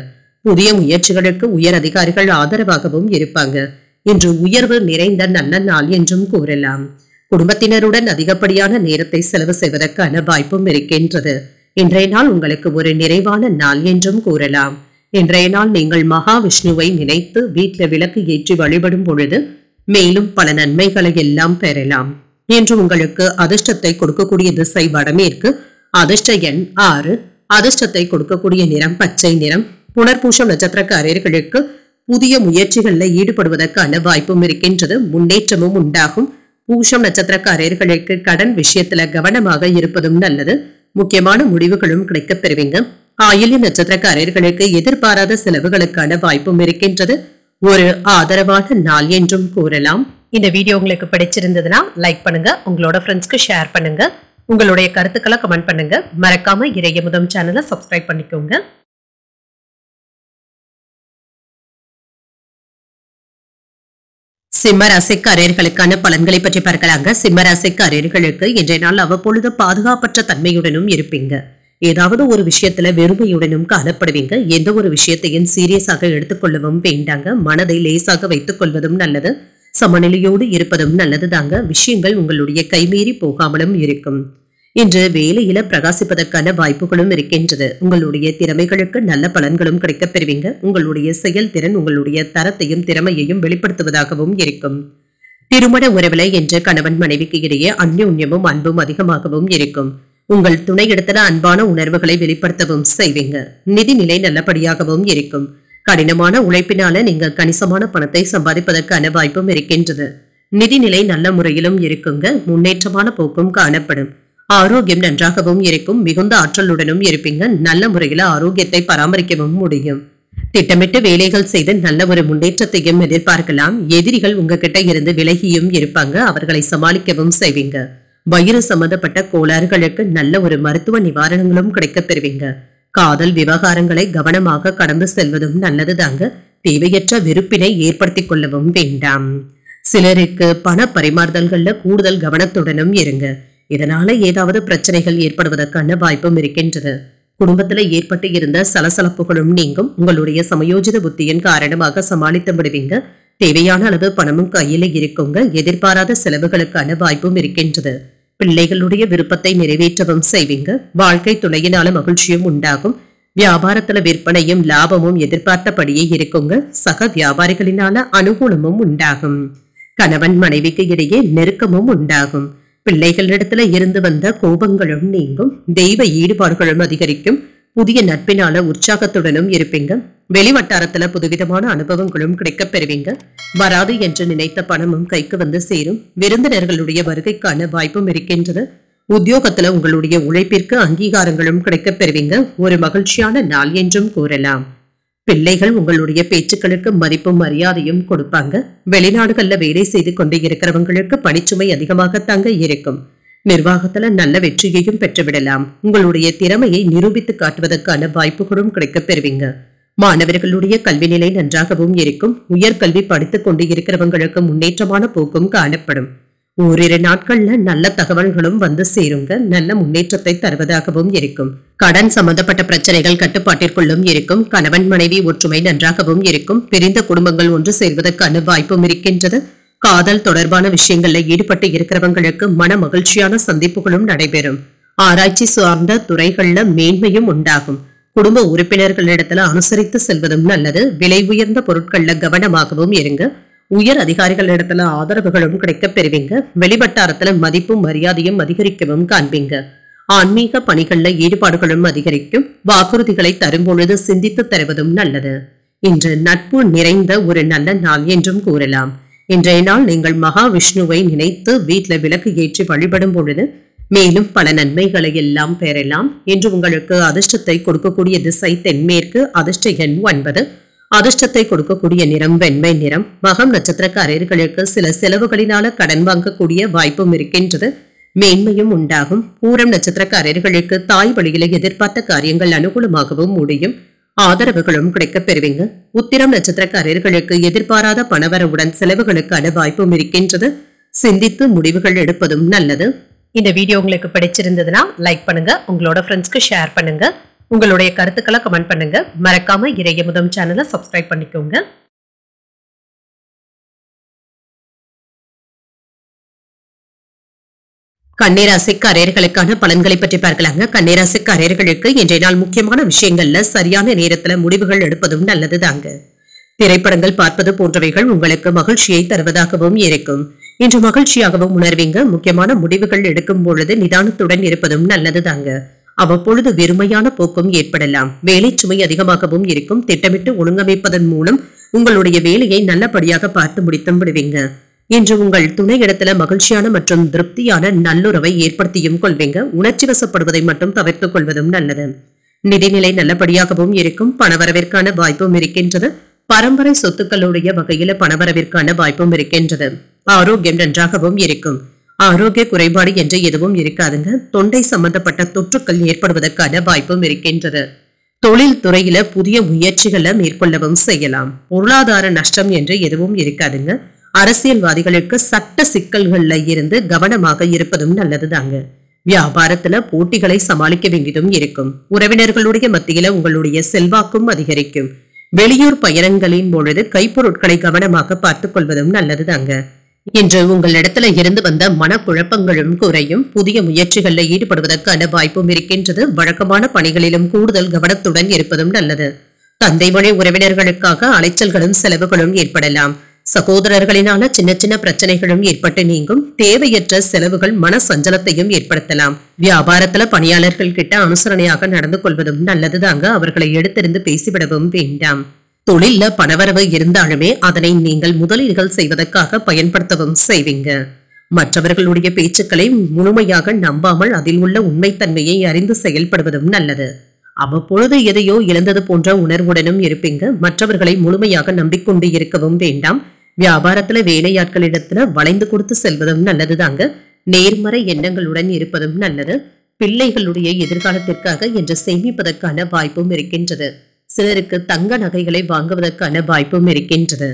புதிய முயற்சிகளுக்கு உயர் அதிகாரிகள் ஆதரவாகவும் இருப்பாங்க. இன்று உயர்வு நிறைந்த நல்ல நாள் என்றும் கூறலாம். குடும்பத்தினருடன் அதிகப்படியான நேரத்தை செலவு செய்வதற்கான வாய்ப்பும் இருக்கின்றது. இன்றைய நாள் உங்களுக்கு ஒரு நிறைவான நாள் என்றும் கூறலாம். இன்றைய நாள் நீங்கள் மகாவிஷ்ணுவை நினைத்து வீட்டில் விளக்கு ஏற்றி வழிபடும் பொழுது மேலும் பல நன்மைகளை எல்லாம் பெறலாம். இன்று உங்களுக்கு அதிர்ஷ்டத்தை கொடுக்கக்கூடிய திசை வடமேற்கு. அதிர்ஷ்ட எண் 6. அதிர்ஷ்டத்தை கொடுக்கக்கூடிய நிறம் பச்சை நிறம். புனர்பூசம் நட்சத்திரக்காரர்களுக்கு புதிய முயற்சிகள்ல ஈடுபடுவதற்கான வாய்ப்பும் இருக்கின்றது. முன்னேற்றமும் உண்டாகும். பூசம் நட்சத்திரக்காரர்களுக்கு கடன் விஷயத்துல கவனமாக இருப்பதும் நல்லது. முக்கியமான முடிவுகளும் கிடைக்கப் பெறுவீங்க. ஆயில்யம் நட்சத்திரக்காரர்களுக்கு எதிர்பாராத செலவுகளுக்கான வாய்ப்பும் இருக்கின்றது. ஒரு ஆதரவான நாள் என்றும் கூறலாம். இந்த வீடியோ உங்களுக்கு பிடிச்சிருந்ததுன்னா லைக் பண்ணுங்க. உங்களோட ஃப்ரெண்ட்ஸ்க்கு ஷேர் பண்ணுங்க. உங்களுடைய கருத்துக்களை கமெண்ட் பண்ணுங்க. மறக்காம இறையமுதம் சேனலை சப்ஸ்கிரைப் பண்ணிக்கோங்க. சிம்மராசிக்காரர்களுக்கான பலன்களை பற்றி பார்க்கலாங்க. சிம்மராசிக்காரர்களுக்கு இன்றைய நாள் அவ்வப்பொழுது பாதுகாப்பற்ற தன்மையுடனும் இருப்பீங்க. ஏதாவது ஒரு விஷயத்துல வெறுமையுடனும் காணப்படுவீங்க. எந்த ஒரு விஷயத்தையும் சீரியஸாக எடுத்துக்கொள்ளவும் வேண்டாங்க. மனதை லேசாக வைத்துக் கொள்வதும் நல்லது. சமநிலையோடு இருப்பதும் நல்லதுதாங்க. விஷயங்கள் உங்களுடைய கைமீறி போகாமலும் இருக்கும். இன்று வேலையில பிரகாசிப்பதற்கான வாய்ப்புகளும் இருக்கின்றது. உங்களுடைய திறமைகளுக்கு நல்ல பலன்களும் கிடைக்கப் பெறுவீங்க. உங்களுடைய செயல்திறன் உங்களுடைய தரத்தையும் திறமையையும் வெளிப்படுத்துவதாகவும் இருக்கும். திருமண உறவுல என்று கணவன் மனைவிக்கு இடையே அந்யோன்யமும் அன்பும் அதிகமாகவும் இருக்கும். உங்கள் துணையிடத்துல அன்பான உணர்வுகளை வெளிப்படுத்தவும் செய்வீங்க. நிதிநிலை நல்லபடியாகவும் இருக்கும். கடினமான உழைப்பினால நீங்க கணிசமான பணத்தை சம்பாதிப்பதற்கான வாய்ப்பும் இருக்கின்றது. நிதிநிலை நல்ல முறையிலும் இருக்குங்க. முன்னேற்றமான போக்கும் காணப்படும். ஆரோக்கியம் நன்றாகவும் இருக்கும். மிகுந்த ஆற்றலுடனும் இருப்பீங்க. நல்ல முறையில ஆரோக்கியத்தை பராமரிக்கவும் முடியும். திட்டமிட்டு வேலைகள் செய்து நல்ல ஒரு முன்னேற்றத்தையும் எதிர்பார்க்கலாம். எதிரிகள் உங்ககிட்ட இருந்து விலகியும் இருப்பாங்க. அவர்களை சமாளிக்கவும் செய்வீங்க. வயிறு சம்பந்தப்பட்ட கோளாறுகளுக்கு நல்ல ஒரு மருத்துவ நிவாரணங்களும் கிடைக்கப் பெறுவீங்க. காதல் விவகாரங்களை கவனமாக கடந்து செல்வதும் நல்லதுதாங்க. தேவையற்ற வெறுப்பினை ஏற்படுத்திக் கொள்ளவும் வேண்டாம். சிலருக்கு பண பரிமாறுதல்கள்ல கூடுதல் கவனத்துடனும் இருங்க. இதனால ஏதாவது பிரச்சனைகள் ஏற்படுவதற்கான வாய்ப்பும் இருக்கின்றது. குடும்பத்துல ஏற்பட்டு இருந்த சலசலப்புகளும் நீங்கும். உங்களுடைய சமயோஜித புத்தியின் காரணமாக சமாளித்து விடுவீங்க. தேவையான அளவு பணமும் கையில இருக்குங்க. எதிர்பாராத செலவுகளுக்கான வாய்ப்பும் இருக்கின்றது. பிள்ளைகளுடைய விருப்பத்தை நிறைவேற்றவும் செய்வீங்க. வாழ்க்கை துணையினால மகிழ்ச்சியும் உண்டாகும். வியாபாரத்துல விற்பனையும் லாபமும் எதிர்பார்த்தபடியே இருக்குங்க. சக வியாபாரிகளினால அனுகூலமும் உண்டாகும். கணவன் மனைவிக்கு இடையே நெருக்கமும் உண்டாகும். பிள்ளைகளிடத்துல இருந்து வந்த கோபங்களும் நீங்கும். தெய்வ ஈடுபாடுகளும் அதிகரிக்கும். புதிய நட்பினால உற்சாகத்துடனும் இருப்பீங்க. வெளிவட்டாரத்துல புதுவிதமான அனுபவங்களும் கிடைக்கப் பெறுவீங்க. வராது என்று நினைத்த பணமும் கைக்கு வந்து சேரும். விருந்தினர்களுடைய வருகைக்கான வாய்ப்பும் இருக்கின்றது. உத்தியோகத்துல உங்களுடைய உழைப்பிற்கு அங்கீகாரங்களும் கிடைக்கப் பெறுவீங்க. ஒரு மகிழ்ச்சியான நாள் என்றும் கூறலாம். பிள்ளைகள் உங்களுடைய பேச்சுக்களுக்கு மதிப்பும் மரியாதையும் கொடுப்பாங்க. வெளிநாடுகள்ல வேலை செய்து கொண்டு இருக்கிறவங்களுக்கு பணிச்சுமை அதிகமாகத்தாங்க இருக்கும். நிர்வாகத்துல நல்ல வெற்றியையும் பெற்றுவிடலாம். உங்களுடைய திறமையை நிரூபித்து காட்டுவதற்கான வாய்ப்புகளும் கிடைக்கப் பெறுவீங்க. மாணவர்களுடைய கல்வி நிலை நன்றாகவும் இருக்கும். உயர்கல்வி படித்துக் கொண்டு இருக்கிறவங்களுக்கு முன்னேற்றமான போக்கும் காணப்படும். ஓரிரு நாட்கள்ல நல்ல தகவல்களும் வந்து சேருங்க. நல்ல முன்னேற்றத்தை தருவதாகவும் இருக்கும். கடன் சம்பந்தப்பட்ட பிரச்சனைகள் கட்டுப்பாட்டிற்குள்ளும் இருக்கும். கணவன் மனைவி ஒற்றுமை நன்றாகவும் இருக்கும். பிரிந்த குடும்பங்கள் ஒன்று சேர்வதற்கான வாய்ப்பும் இருக்கின்றது. காதல் தொடர்பான விஷயங்கள்ல ஈடுபட்டு இருக்கிறவங்களுக்கு மன மகிழ்ச்சியான சந்திப்புகளும் நடைபெறும். ஆராய்ச்சி சார்ந்த துறைகள்ல மேன்மையும் உண்டாகும். குடும்ப உறுப்பினர்களிடத்துல அனுசரித்து செல்வதும் நல்லது. விலை உயர்ந்த பொருட்கள்ல கவனமாகவும் இருங்க. உயர் அதிகாரிகளிடத்துல ஆதரவுகளும் கிடைக்கப் பெறுவீங்க. வெளிவட்டாரத்துல மதிப்பும் மரியாதையும் அதிகரிக்கவும் காண்பீங்க. ஆன்மீக பணிகள்ல ஈடுபாடுகளும் அதிகரிக்கும். வாக்குறுதிகளை தரும்பொழுது சிந்தித்து தருவதும் நல்லது. இன்று நட்பு நிறைந்த ஒரு நல்ல நாள் என்றும் கூறலாம். இன்றைய நாள் நீங்கள் மகாவிஷ்ணுவை நினைத்து வீட்டுல விளக்கு ஏற்றி வழிபடும் பொழுது மேலும் பல நன்மைகளை எல்லாம் பெறலாம். இன்று உங்களுக்கு அதிர்ஷ்டத்தை கொடுக்கக்கூடிய திசை தென்மேற்கு. அதிர்ஷ்ட எண் 9. அதிர்ஷ்டத்தை கொடுக்கக்கூடிய நிறம் வெண்மை நிறம். மகம் நட்சத்திரக்காரர்களுக்கு சில செலவுகளினால கடன் வாங்கக்கூடிய வாய்ப்பும் இருக்கின்றது. மேன்மையும் உண்டாகும். பூரம் நட்சத்திரக்காரர்களுக்கு தாய் வழியில எதிர்பார்த்த காரியங்கள் அனுகூலமாகவும் முடியும். ஆதரவுகளும் கிடைக்கப் பெறுவீங்க. உத்திரம் நட்சத்திரக்காரர்களுக்கு எதிர்பாராத பணவரவுடன் செலவுகளுக்கான வாய்ப்பும் இருக்கின்றது. சிந்தித்து முடிவுகள் எடுப்பதும் நல்லது. இந்த வீடியோ உங்களுக்கு பிடிச்சிருந்ததுன்னா லைக் பண்ணுங்க. உங்களோட ஃப்ரெண்ட்ஸ்க்கு ஷேர் பண்ணுங்க. உங்களுடைய கருத்துக்களை கமெண்ட் பண்ணுங்க. மறக்காம இறையமுதம் சேனலை சப்ஸ்கிரைப் பண்ணிக்கோங்க. கன்னிராசிக்காரர்களுக்கான பலன்களை பற்றி பார்க்கலாங்க. கன்னிராசிக்காரர்களுக்கு இன்றைய நாள் முக்கியமான விஷயங்கள்ல சரியான நேரத்துல முடிவுகள் எடுப்பதும் நல்லதுதாங்க. திரைப்படங்கள் பார்ப்பது போன்றவைகள் உங்களுக்கு மகிழ்ச்சியை தருவதாகவும் இருக்கும். இன்று மகிழ்ச்சியாகவும் உணர்வீங்க. முக்கியமான முடிவுகள் எடுக்கும் பொழுது நிதானத்துடன் இருப்பதும் நல்லதுதாங்க. அவ்வப்பொழுது வெறுமையான போக்கும் ஏற்படலாம். வேலை சுமை அதிகமாகவும் இருக்கும். திட்டமிட்டு ஒழுங்கமைப்பதன் மூலம் உங்களுடைய வேலையை நல்லபடியாக பார்த்து முடித்தும் விடுவீங்க. இன்று உங்கள் துணை இடத்துல மகிழ்ச்சியான மற்றும் திருப்தியான நல்லுறவை ஏற்படுத்தியும் கொள்வீங்க. உணர்ச்சி வசப்படுவதை மட்டும் தவிர்த்துக் கொள்வதும் நல்லது. நிதிநிலை நல்லபடியாகவும் இருக்கும். பணவரவிற்கான வாய்ப்பும் இருக்கின்றது. பரம்பரை சொத்துக்களுடைய வகையில பணவரவிற்கான வாய்ப்பும் இருக்கின்றது. ஆரோக்கியம் நன்றாகவும் இருக்கும். ஆரோக்கிய குறைபாடு என்று எதுவும் இருக்காதுங்க. தொண்டை சம்பந்தப்பட்ட தொற்றுக்கள் ஏற்படுவதற்கான வாய்ப்பும் இருக்கின்றது. தொழில் துறையில புதிய முயற்சிகளை மேற்கொள்ளவும் செய்யலாம். பொருளாதார நஷ்டம் என்று எதுவும் இருக்காதுங்க. அரசியல்வாதிகளுக்கு சட்ட சிக்கல்கள்ல இருந்து கவனமாக இருப்பதும் நல்லதுதாங்க. வியாபாரத்துல போட்டிகளை சமாளிக்க வேண்டியதும் இருக்கும். உறவினர்களுடைய மத்தியில உங்களுடைய செல்வாக்கும் அதிகரிக்கும். வெளியூர் பயணங்களின் பொழுது கைப்பொருட்களை கவனமாக பார்த்துக் கொள்வதும் நல்லதுதாங்க. இன்று உங்களிடத்துல இருந்து வந்த மனக்குழப்பங்களும் குறையும். புதிய முயற்சிகளில் ஈடுபடுவதற்கான வாய்ப்பும் இருக்கின்றது. வழக்கமான பணிகளிலும் கூடுதல் கவனத்துடன் இருப்பதும் நல்லது. தந்தை வழி உறவினர்களுக்காக அலைச்சல்களும் செலவுகளும் ஏற்படலாம். சகோதரர்களினால சின்ன சின்ன பிரச்சனைகளும் ஏற்பட்டு நீங்கும். தேவையற்ற செலவுகள் மன சஞ்சலத்தையும் ஏற்படுத்தலாம். வியாபாரத்துல பணியாளர்கள் கிட்ட அனுசரணையாக நடந்து கொள்வதும் நல்லதுதாங்க. அவர்களை எடுத்திருந்து பேசிவிடவும் வேண்டாம். தொழில்ல பணவரவு இருந்தாலுமே அதனை நீங்கள் முதலீடுகள் செய்வதற்காக பயன்படுத்தவும் செய்வீங்க. மற்றவர்களுடைய பேச்சுக்களை முழுமையாக நம்பாமல் அதில் உள்ள உண்மைத்தன்மையை அறிந்து செயல்படுவதும் நல்லது. அவ்வப்பொழுது எதையோ இழந்தது போன்ற உணர்வுடனும் இருப்பீங்க. மற்றவர்களை முழுமையாக நம்பிக்கொண்டு இருக்கவும் வேண்டாம். வியாபாரத்துல வேலையாட்களிடத்துல வளைந்து கொடுத்து செல்வதும் நல்லதுதாங்க. நேர்மறை எண்ணங்களுடன் இருப்பதும் நல்லது. பிள்ளைகளுடைய எதிர்காலத்திற்காக இன்று சேமிப்பதற்கான வாய்ப்பும் இருக்கின்றது. சிலருக்கு தங்க நகைகளை வாங்குவதற்கான வாய்ப்பும் இருக்கின்றது.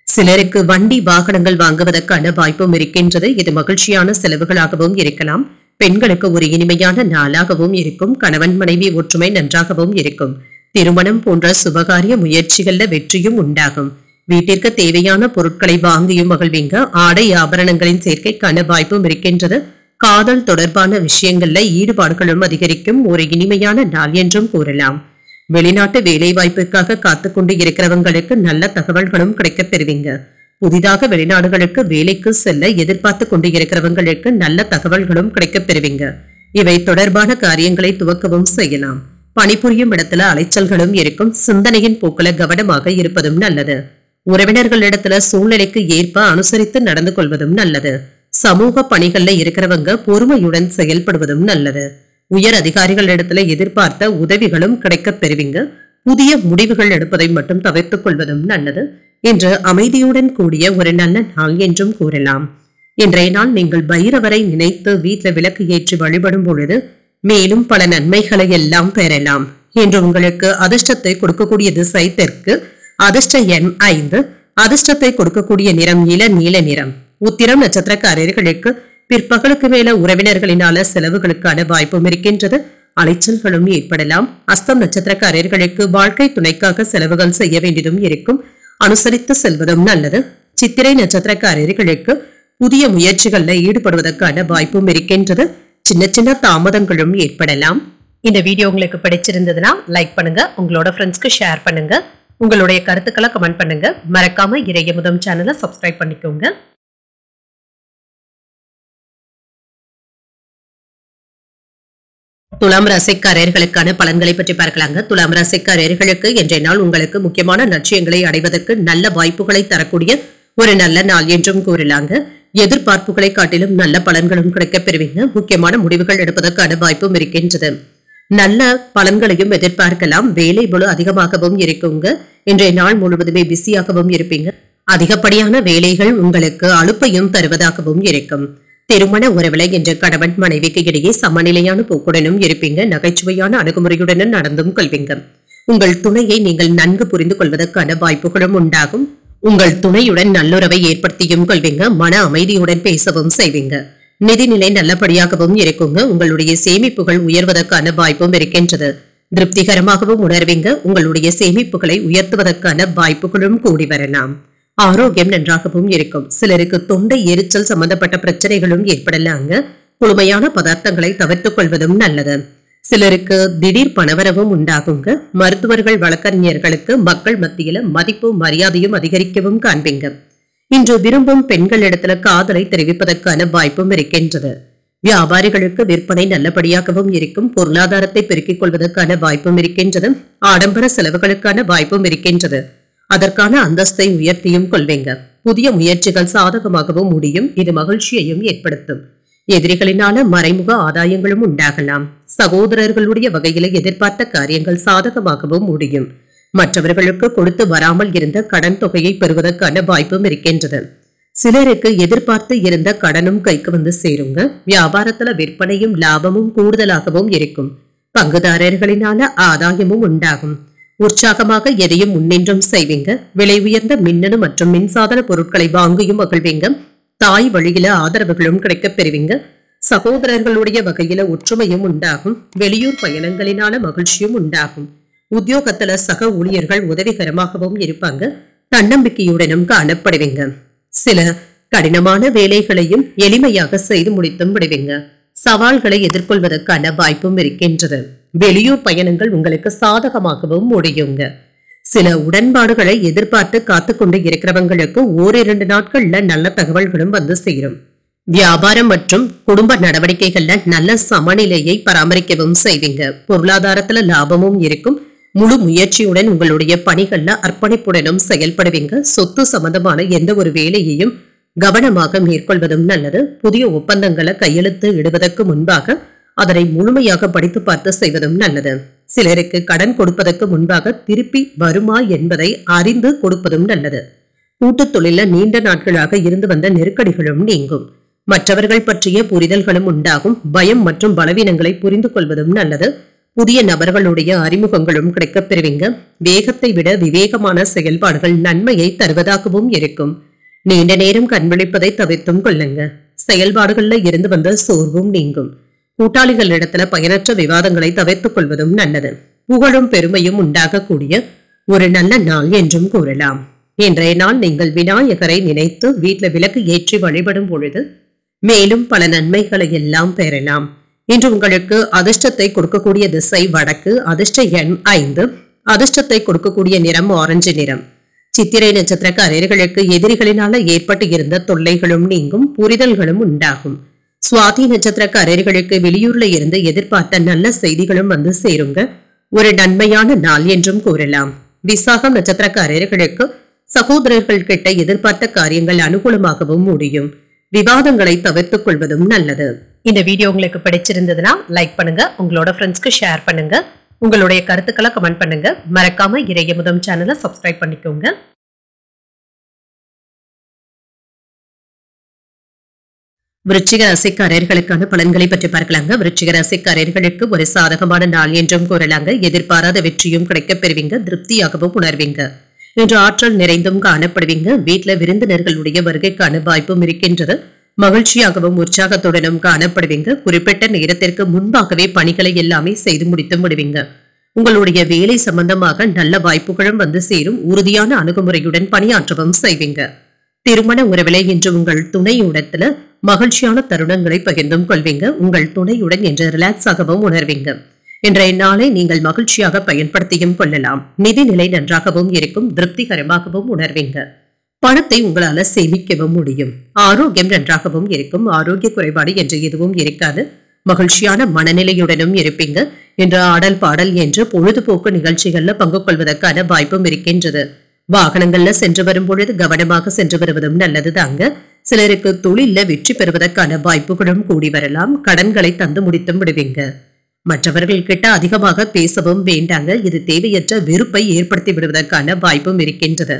சிலருக்கு வண்டி வாகனங்கள் வாங்குவதற்கான வாய்ப்பும் இருக்கின்றது. இது மகிழ்ச்சியான செலவுகளாகவும் இருக்கலாம். பெண்களுக்கு ஒரு இனிமையான நாளாகவும் இருக்கும். கணவன் மனைவி ஒற்றுமை நன்றாகவும் இருக்கும். திருமணம் போன்ற சுபகாரிய முயற்சிகள்ல வெற்றியும் உண்டாகும். வீட்டிற்கு தேவையான பொருட்களை வாங்கியும் மகிழ்வீங்க. ஆடை ஆபரணங்களின் சேர்க்கைக்கான வாய்ப்பும் இருக்கின்றது. காதல் தொடர்பான விஷயங்கள்ல ஈடுபாடுகளும் அதிகரிக்கும். ஒரு இனிமையான நாள் என்றும் கூறலாம். வெளிநாட்டு வேலை வாய்ப்புக்காக காத்துக்கொண்டு இருக்கிறவங்களுக்கு நல்ல தகவல்களும் கிடைக்கப் பெறுவீங்க. புதிதாக வெளிநாடுகளுக்கு வேலைக்கு செல்ல எதிர்பார்த்து கொண்டு இருக்கிறவங்களுக்கு நல்ல தகவல்களும் கிடைக்கப் பெறுவீங்க. இவை தொடர்பான காரியங்களை துவக்கவும் செய்யலாம். பணிபுரியும் இடத்துல அலைச்சல்களும் இருக்கும். சிந்தனையின் போக்குல கவனமாக இருப்பதும் நல்லது. உறவினர்களிடத்துல சூழ்நிலைக்கு ஏற்ப அனுசரித்து நடந்து கொள்வதும் நல்லது. சமூக பணிகள்ல இருக்கிறவங்க பொறுமையுடன் செயல்படுவதும் நல்லது. உயர் அதிகாரிகளிடத்துல எதிர்பார்த்த உதவிகளும் கிடைக்கப் பெறுவீங்க. புதிய முடிவுகள் எடுப்பதை மட்டும் தவிர்த்துக் கொள்வதும் நல்லது. இன்று அமைதியுடன் கூடிய ஒரு நல்ல நாள் என்றும் கூறலாம். இன்றைய நாள் நீங்கள் பைரவரை நினைத்து வீட்டில் விளக்கு ஏற்றி வழிபடும் பொழுது மேலும் பல நன்மைகளை எல்லாம் பெறலாம். இன்று உங்களுக்கு அதிர்ஷ்டத்தை கொடுக்கக்கூடிய திசை தெற்கு. அதிர்ஷ்ட எண் 5. அதிர்ஷ்டத்தை கொடுக்கக்கூடிய நிறம் இளநீல நிறம். உத்திரம் நட்சத்திரக்காரர்களுக்கு பிற்பகலுக்கு மேல உறவினர்களினால செலவுகளுக்கான வாய்ப்பும் இருக்கின்றது. அலைச்சல்களும் ஏற்படலாம். அஸ்தம் நட்சத்திரக்காரர்களுக்கு வாழ்க்கை துணைக்காக செலவுகள் செய்ய வேண்டியதும் இருக்கும். அனுசரித்து செல்வதும் நல்லது. சித்திரை நட்சத்திரக்காரர்களுக்கு புதிய முயற்சிகள்ல ஈடுபடுவதற்கான வாய்ப்பும் இருக்கின்றது. சின்ன சின்ன தாமதங்களும் ஏற்படலாம். இந்த வீடியோ உங்களுக்கு பிடிச்சிருந்ததுன்னா லைக் பண்ணுங்க, உங்களோட ஃப்ரெண்ட்ஸ்க்கு ஷேர் பண்ணுங்க, உங்களுடைய கருத்துக்களை கமெண்ட் பண்ணுங்க. மறக்காம இறையமுதம் சேனலை சப்ஸ்கிரைப் பண்ணிக்கோங்க. துலாம் ராசிக்காரர்களுக்கான பலன்களை பற்றி பார்க்கலாங்க. துலாம் ராசிக்காரர்களுக்கு இன்றைய நாள் உங்களுக்கு முக்கியமான லட்சியங்களை அடைவதற்கு நல்ல வாய்ப்புகளை தரக்கூடிய ஒரு நல்ல நாள் என்றும் கூறலாங்க. எதிர்பார்ப்புகளை காட்டிலும் நல்ல பலன்களும் கிடைக்கப் பெறுவீங்க. முக்கியமான முடிவுகள் எடுப்பதற்கான வாய்ப்பும் இருக்கின்றது. நல்ல பலன்களையும் எதிர்பார்க்கலாம். வேலை பளு அதிகமாகவும் இருக்குங்க. இன்றைய நாள் முழுவதுமே பிஸியாகவும் இருப்பீங்க. அதிகப்படியான வேலைகள் உங்களுக்கு அலுப்பையும் தருவதாகவும் இருக்கும். திருமண உறவுல இன்று கணவன் மனைவிக்கு இடையே சமநிலையான போக்குடனும் இருப்பீங்க. நகைச்சுவையான அணுகுமுறையுடனும் நடந்தும் கொள்வீங்க. உங்கள் துணையை நீங்கள் நன்கு புரிந்து கொள்வதற்கான வாய்ப்புகளும் உண்டாகும். உங்கள் துணையுடன் நல்லுறவை ஏற்படுத்தியும் கொள்வீங்க. மன அமைதியுடன் பேசவும் செய்வீங்க. நிதிநிலை நல்லபடியாகவும் இருக்குங்க. உங்களுடைய சேமிப்புகள் உயர்வதற்கான வாய்ப்பும் இருக்கின்றது. திருப்திகரமாகவும் உணர்வீங்க. உங்களுடைய சேமிப்புகளை உயர்த்துவதற்கான வாய்ப்புகளும் கூடி வரலாம். ஆரோக்கியம் நன்றாகவும் இருக்கும். சிலருக்கு தொண்டை எரிச்சல் சம்பந்தப்பட்ட பிரச்சனைகளும் ஏற்படலாங்க. குளுமையான பதார்த்தங்களை தவிர்த்துக் கொள்வதும் நல்லது. சிலருக்கு திடீர் பணவரவும் உண்டாகுங்க. மருத்துவர்கள் வழக்கறிஞர்களுக்கு மக்கள் மத்தியில மதிப்பும் மரியாதையும் அதிகரிக்கவும் காண்பீங்க. இன்று விரும்பும் பெண்களிடத்துல காதலை தெரிவிப்பதற்கான வாய்ப்பும் இருக்கின்றது. வியாபாரிகளுக்கு விற்பனை நல்லபடியாகவும் இருக்கும். பொருளாதாரத்தை பெருக்கிக் கொள்வதற்கான வாய்ப்பும் இருக்கின்றது. ஆடம்பர செலவுகளுக்கான வாய்ப்பும் இருக்கின்றது. அதற்கான அந்தஸ்தை உயர்த்தியும் கொள்வீங்க. புதிய முயற்சிகள் சாதகமாகவும் முடியும். இது மகிழ்ச்சியையும் ஏற்படுத்தும். எதிரிகளினால மறைமுக ஆதாயங்களும் உண்டாகலாம். சகோதரர்களுடைய வகையில எதிர்பார்த்த காரியங்கள் சாதகமாகவும் முடியும். மற்றவர்களுக்கு கொடுத்து வராமல் இருந்த கடன் தொகையை பெறுவதற்கான வாய்ப்பும் இருக்கின்றது. சிலருக்கு எதிர்பார்த்து இருந்த கடனும் கைக்கு வந்து சேருங்க. வியாபாரத்துல விற்பனையும் லாபமும் கூடுதலாகவும் இருக்கும். பங்குதாரர்களினால ஆதாயமும் உண்டாகும். உற்சாகமாக எதையும் முன்னின்றும் செய்வீங்க. விலை உயர்ந்த மின்னணு மற்றும் மின்சாதன பொருட்களை வாங்கியும் மகிழ்வீங்க. தாய் வழியில ஆதரவுகளும் கிடைக்கப் பெறுவீங்க. சகோதரர்களுடைய வகையில ஒற்றுமையும் உண்டாகும். வெளியூர் பயணங்களினால மகிழ்ச்சியும் உண்டாகும். உத்தியோகத்துல சக ஊழியர்கள் உதவிகரமாகவும் இருப்பாங்க. தன்னம்பிக்கையுடனும் காணப்படுவீங்க. சில கடினமான வேலைகளையும் எளிமையாக செய்து முடித்தும் விடுவீங்க. சவால்களை எதிர்கொள்வதற்கான வாய்ப்பும் இருக்கின்றது. வெளியூர் பயணங்கள் உங்களுக்கு சாதகமாகவும் முடியுங்க. சில உடன்பாடுகளை எதிர்பார்த்து காத்துக்கொண்டு இருக்கிறவங்களுக்கு ஓரிரண்டு நாட்கள்ல நல்ல தகவல்களும் வந்து சேரும். வியாபாரம் மற்றும் குடும்ப நடவடிக்கைகள்ல நல்ல சமநிலையை பராமரிக்கவும் செய்வீங்க. பொருளாதாரத்துல லாபமும் இருக்கும். முழு முயற்சியுடன் உங்களுடைய பணிகள்ல அர்ப்பணிப்புடனும் செயல்படுவீங்க. சொத்து சம்பந்தமான எந்த ஒரு வேலையையும் கவனமாக மேற்கொள்வதும் நல்லது. புதிய ஒப்பந்தங்களை கையெழுத்து இடுவதற்கு முன்பாக அதனை முழுமையாக படித்து பார்த்து செய்வதும் நல்லது. சிலருக்கு கடன் கொடுப்பதற்கு முன்பாக திருப்பி வருமா என்பதை அறிந்து கொடுப்பதும் நல்லது. கூட்டுத் தொழில நீண்ட நாட்களாக இருந்து வந்த நெருக்கடிகளும் நீங்கும். மற்றவர்கள் பற்றிய புரிதல்களும் உண்டாகும். பயம் மற்றும் பலவீனங்களை புரிந்து கொள்வதும் நல்லது. புதிய நபர்களுடைய அறிமுகங்களும் கிடைக்கப் பெறுவீங்க. வேகத்தை விட விவேகமான செயல்பாடுகள் நன்மையை தருவதாகவும் இருக்கும். நீண்ட நேரம் கண்விழிப்பதை தவிர்த்தும் கொள்ளுங்க. செயல்பாடுகள்ல இருந்து வந்த சோர்வும் நீங்கும். கூட்டாளிகளிடத்துல பயனற்ற விவாதங்களை தவிர்த்துக் கொள்வதும் நல்லது. புகழும் பெருமையும் உண்டாகக்கூடிய ஒரு நல்ல நாள் என்றும் கூறலாம். இன்றைய நாள் நீங்கள் விநாயகரை நினைத்து வீட்டில் விளக்கு ஏற்றி வழிபடும் பொழுது மேலும் பல நன்மைகளை எல்லாம் பெறலாம். இன்று உங்களுக்கு அதிர்ஷ்டத்தை கொடுக்கக்கூடிய திசை வடக்கு. அதிர்ஷ்ட எண் 5. அதிர்ஷ்டத்தை கொடுக்கக்கூடிய நிறம் ஆரஞ்சு நிறம். சித்திரை நட்சத்திரக்காரர்களுக்கு எதிரிகளினால ஏற்பட்டு இருந்த தொல்லைகளும் நீங்கும். புரிதல்களும் உண்டாகும். சுவாதி நட்சத்திரக்காரர்களுக்கு வெளியூர்ல இருந்து எதிர்பார்த்த நல்ல செய்திகளும் வந்து சேருங்க. ஒரு நன்மையான நாள் என்றும் கூறலாம். விசாகம் நட்சத்திரக்காரர்களுக்கு சகோதரர்கள் கிட்ட எதிர்பார்த்த காரியங்கள் அனுகூலமாகவும் முடியும். விவாதங்களை தவிர்த்துக் கொள்வதும் நல்லது. இந்த வீடியோ உங்களுக்கு பிடிச்சிருந்ததுன்னா லைக் பண்ணுங்க, உங்களோட ஃப்ரெண்ட்ஸ்க்கு ஷேர் பண்ணுங்க, உங்களுடைய கருத்துக்களை கமெண்ட் பண்ணுங்க. மறக்காம இறையமுதம் சேனலை சப்ஸ்கிரைப் பண்ணிக்கோங்க. விருச்சிக ராசிக்காரர்களுக்கான பலன்களை பற்றி பார்க்கலாங்க. விருச்சிக ராசிக்காரர்களுக்கு ஒரு சாதகமான நாள் என்றும் கூறலாங்க. எதிர்பாராத வெற்றியும் கிடைக்கப் பெறுவீங்க, திருப்தியாகவும் உணர்வீங்க. இன்று ஆற்றல் நிறைந்தும் காணப்படுவீங்க. வீட்டுல விருந்தினர்களுடைய வருகைக்கான வாய்ப்பும் இருக்கின்றது. மகிழ்ச்சியாகவும் உற்சாகத்துடனும் காணப்படுவீங்க. குறிப்பிட்ட நேரத்திற்கு முன்பாகவே பணிகளை எல்லாமே செய்து முடித்து விடுவீங்க. உங்களுடைய வேலை சம்பந்தமாக நல்ல வாய்ப்புகளும் வந்து சேரும். உறுதியான அணுகுமுறையுடன் பணியாற்றவும் செய்வீங்க. திருமண உறவிலே இன்று உங்கள் துணையுடத்துல மகிழ்ச்சியான தருணங்களை பகிர்ந்தும் கொள்வீங்க. உங்கள் துணையுடன் என்று ரிலாக்ஸாகவும் உணர்வீங்க. இன்றைய நாளை நீங்கள் மகிழ்ச்சியாக பயன்படுத்தியும் கொள்ளலாம். நிதிநிலை நன்றாகவும் இருக்கும், திருப்திகரமாகவும் உணர்வீங்க. பணத்தை உங்களால சேமிக்கவும் முடியும். ஆரோக்கியம் நன்றாகவும் இருக்கும். ஆரோக்கிய குறைபாடு என்று எதுவும் இருக்காது. மகிழ்ச்சியான மனநிலையுடனும் இருப்பீங்க. இன்று ஆடல் பாடல் என்று பொழுதுபோக்கு நிகழ்ச்சிகள்ல பங்கு கொள்வதற்கான வாய்ப்பும் இருக்கின்றது. வாகனங்கள்ல சென்று வரும் பொழுது கவனமாக சென்று வருவதும் நல்லது தாங்க. சிலருக்கு தொழில வெற்றி பெறுவதற்கான வாய்ப்புகளும் கூடி வரலாம். கடன்களை தந்து முடித்தும் விடுவீங்க. மற்றவர்கள் கிட்ட அதிகமாக பேசவும் வேண்டாங்க. இது தேவையற்ற வெறுப்பை ஏற்படுத்தி விடுவதற்கான வாய்ப்பும் இருக்கின்றது.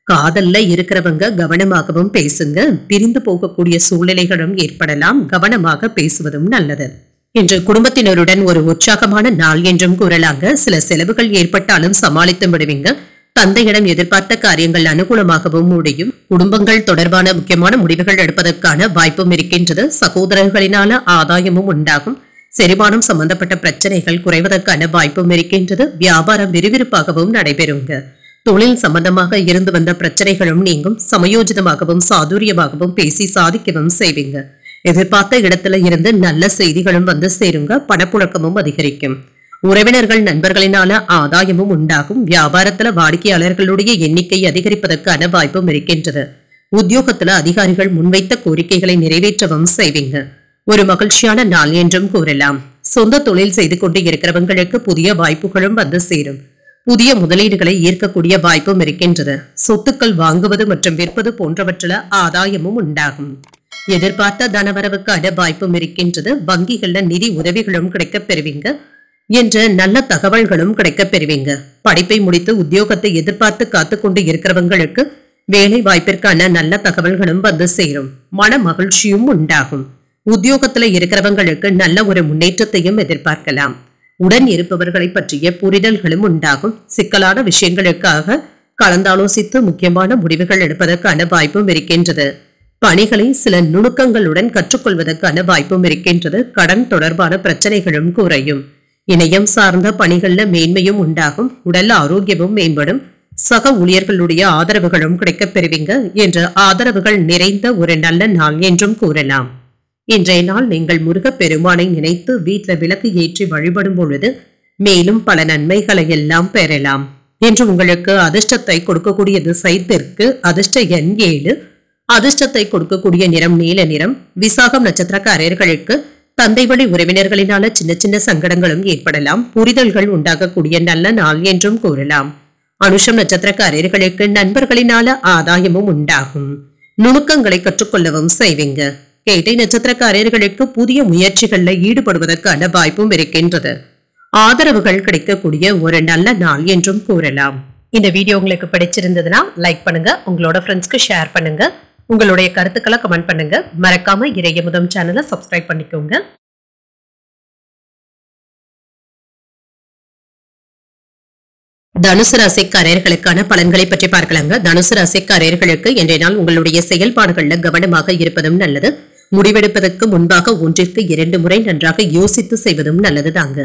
காதல்ல இருக்கிறவங்க கவனமாகவும் பேசுங்க. பிரிந்து போகக்கூடிய சூழ்நிலைகளும் ஏற்படலாம். கவனமாக பேசுவதும் நல்லது. இன்று குடும்பத்தினருடன் ஒரு உற்சாகமான நாள் என்றும் கூறலாங்க. சில செலவுகள் ஏற்பட்டாலும் சமாளித்து விடுவீங்க. தந்தையிடம் எதிர்பார்த்த காரியங்கள் அனுகூலமாகவும் முடியும். குடும்பங்கள் தொடர்பான முக்கியமான முடிவுகள் எடுப்பதற்கான வாய்ப்பும் இருக்கின்றது. சகோதரர்களினால ஆதாயமும் உண்டாகும். செரிமானம் சம்பந்தப்பட்ட பிரச்சனைகள் குறைவதற்கான வாய்ப்பும் இருக்கின்றது. வியாபாரம் விறுவிறுப்பாகவும் நடைபெறுங்க. தொழில் சம்பந்தமாக இருந்து வந்த பிரச்சனைகளும் நீங்கும். சமயோஜிதமாகவும் சாதுரியமாகவும் பேசி சாதிக்கவும் செய்வீங்க. எதிர்பார்த்த இடத்துல இருந்து நல்ல செய்திகளும் வந்து சேருங்க. பணப்புழக்கமும் அதிகரிக்கும். உறவினர்கள் நண்பர்களினால ஆதாயமும் உண்டாகும். வியாபாரத்துல வாடிக்கையாளர்களுடைய எண்ணிக்கை அதிகரிப்பதற்கான வாய்ப்பும் இருக்கின்றது. உத்தியோகத்துல அதிகாரிகள் முன்வைத்த கோரிக்கைகளை நிறைவேற்றவும் செய்வீங்க. ஒரு மகிழ்ச்சியான நாள் என்றும் கூறலாம். சொந்த தொழில் செய்து கொண்டு இருக்கிறவங்களுக்கு புதிய வாய்ப்புகளும் வந்து சேரும். புதிய முதலீடுகளை ஈர்க்கக்கூடிய வாய்ப்பும் இருக்கின்றது. சொத்துக்கள் வாங்குவது மற்றும் விற்பது போன்றவற்றில ஆதாயமும் உண்டாகும். எதிர்பார்த்த தனவரவுக்கான வாய்ப்பும் இருக்கின்றது. வங்கிகள்ல நிதி உதவிகளும் கிடைக்கப் பெறுவீங்க என்ற நல்ல தகவல்களும் கிடைக்கப் பெறுவீங்க. படிப்பை முடித்து உத்தியோகத்தை எதிர்பார்த்து காத்துக்கொண்டு இருக்கிறவங்களுக்கு வேலை வாய்ப்பிற்கான நல்ல தகவல்களும் வந்து சேரும். மன மகிழ்ச்சியும் உண்டாகும். உத்தியோகத்துல இருக்கிறவங்களுக்கு நல்ல ஒரு முன்னேற்றத்தையும் எதிர்பார்க்கலாம். உடன் இருப்பவர்களை பற்றிய புரிதல்களும் உண்டாகும். சிக்கலான விஷயங்களுக்காக கலந்தாலோசித்து முக்கியமான முடிவுகள் எடுப்பதற்கான வாய்ப்பும் இருக்கின்றது. பணிகளை சில நுணுக்கங்களுடன் கற்றுக்கொள்வதற்கான வாய்ப்பும் இருக்கின்றது. கடன் தொடர்பான பிரச்சனைகளும் குறையும். இணையம் சார்ந்த பணிகள்ல மேன்மையும் உண்டாகும். உடல் ஆரோக்கியமும் மேம்படும். சக ஊழியர்களுடைய ஆதரவுகளும் கிடைக்கப் பெறுவீங்க என்ற ஆதரவுகள் நிறைந்த ஒரு நல்ல நாள் என்றும் கூறலாம். இன்றைய நாள் நீங்கள் முருகப் பெருமானை நினைத்து வீட்டில் விளக்கு ஏற்றி வழிபடும் பொழுது மேலும் பல நன்மைகளை எல்லாம் பெறலாம். என்று உங்களுக்கு அதிர்ஷ்டத்தை கொடுக்கக்கூடிய திசை தெற்கு. அதிர்ஷ்ட எண் 7. அதிர்ஷ்டத்தை கொடுக்கக்கூடிய நிறம் நீல நிறம். விசாகம் நட்சத்திரக்காரர்களுக்கு தந்தை வழி உறவினர்களினால சின்ன சின்ன சங்கடங்களும் ஏற்படலாம். புரிதல்கள் உண்டாகக்கூடிய நல்ல நாள் என்றும் கூறலாம். அனுஷம் நட்சத்திரக்காரர்களுக்கு நண்பர்களினால ஆதாயமும் உண்டாகும். நுணுக்கங்களை கற்றுக்கொள்ளவும் செய்வீங்க. கேட்டை நட்சத்திரக்காரர்களுக்கு புதிய முயற்சிகள்ல ஈடுபடுவதற்கான வாய்ப்பும் இருக்கின்றது. ஆதரவுகள் கிடைக்கக்கூடிய ஒரு நல்ல நாள் என்றும் கூறலாம். இந்த வீடியோ உங்களுக்கு பிடிச்சிருந்ததுன்னா லைக் பண்ணுங்க, உங்களோட ஃப்ரெண்ட்ஸ்க்கு ஷேர் பண்ணுங்க, உங்களுடைய கருத்துக்களை கமெண்ட் பண்ணுங்க. மறக்காம இறையமுதம் சேனலை சப்ஸ்கிரைப் பண்ணிக்கோங்க. தனுசு ராசிக்காரர்களுக்கான பலன்களை பற்றி பார்க்கலாங்க. தனுசு ராசிக்காரர்களுக்கு இன்றைய நாள் உங்களுடைய செயல்பாடுகள்ல கவனமாக இருப்பதும் நல்லது. முடிவெடுப்பதற்கு முன்பாக 1ற்கு 2 முறை நன்றாக யோசித்து செய்வதும் நல்லது தாங்க.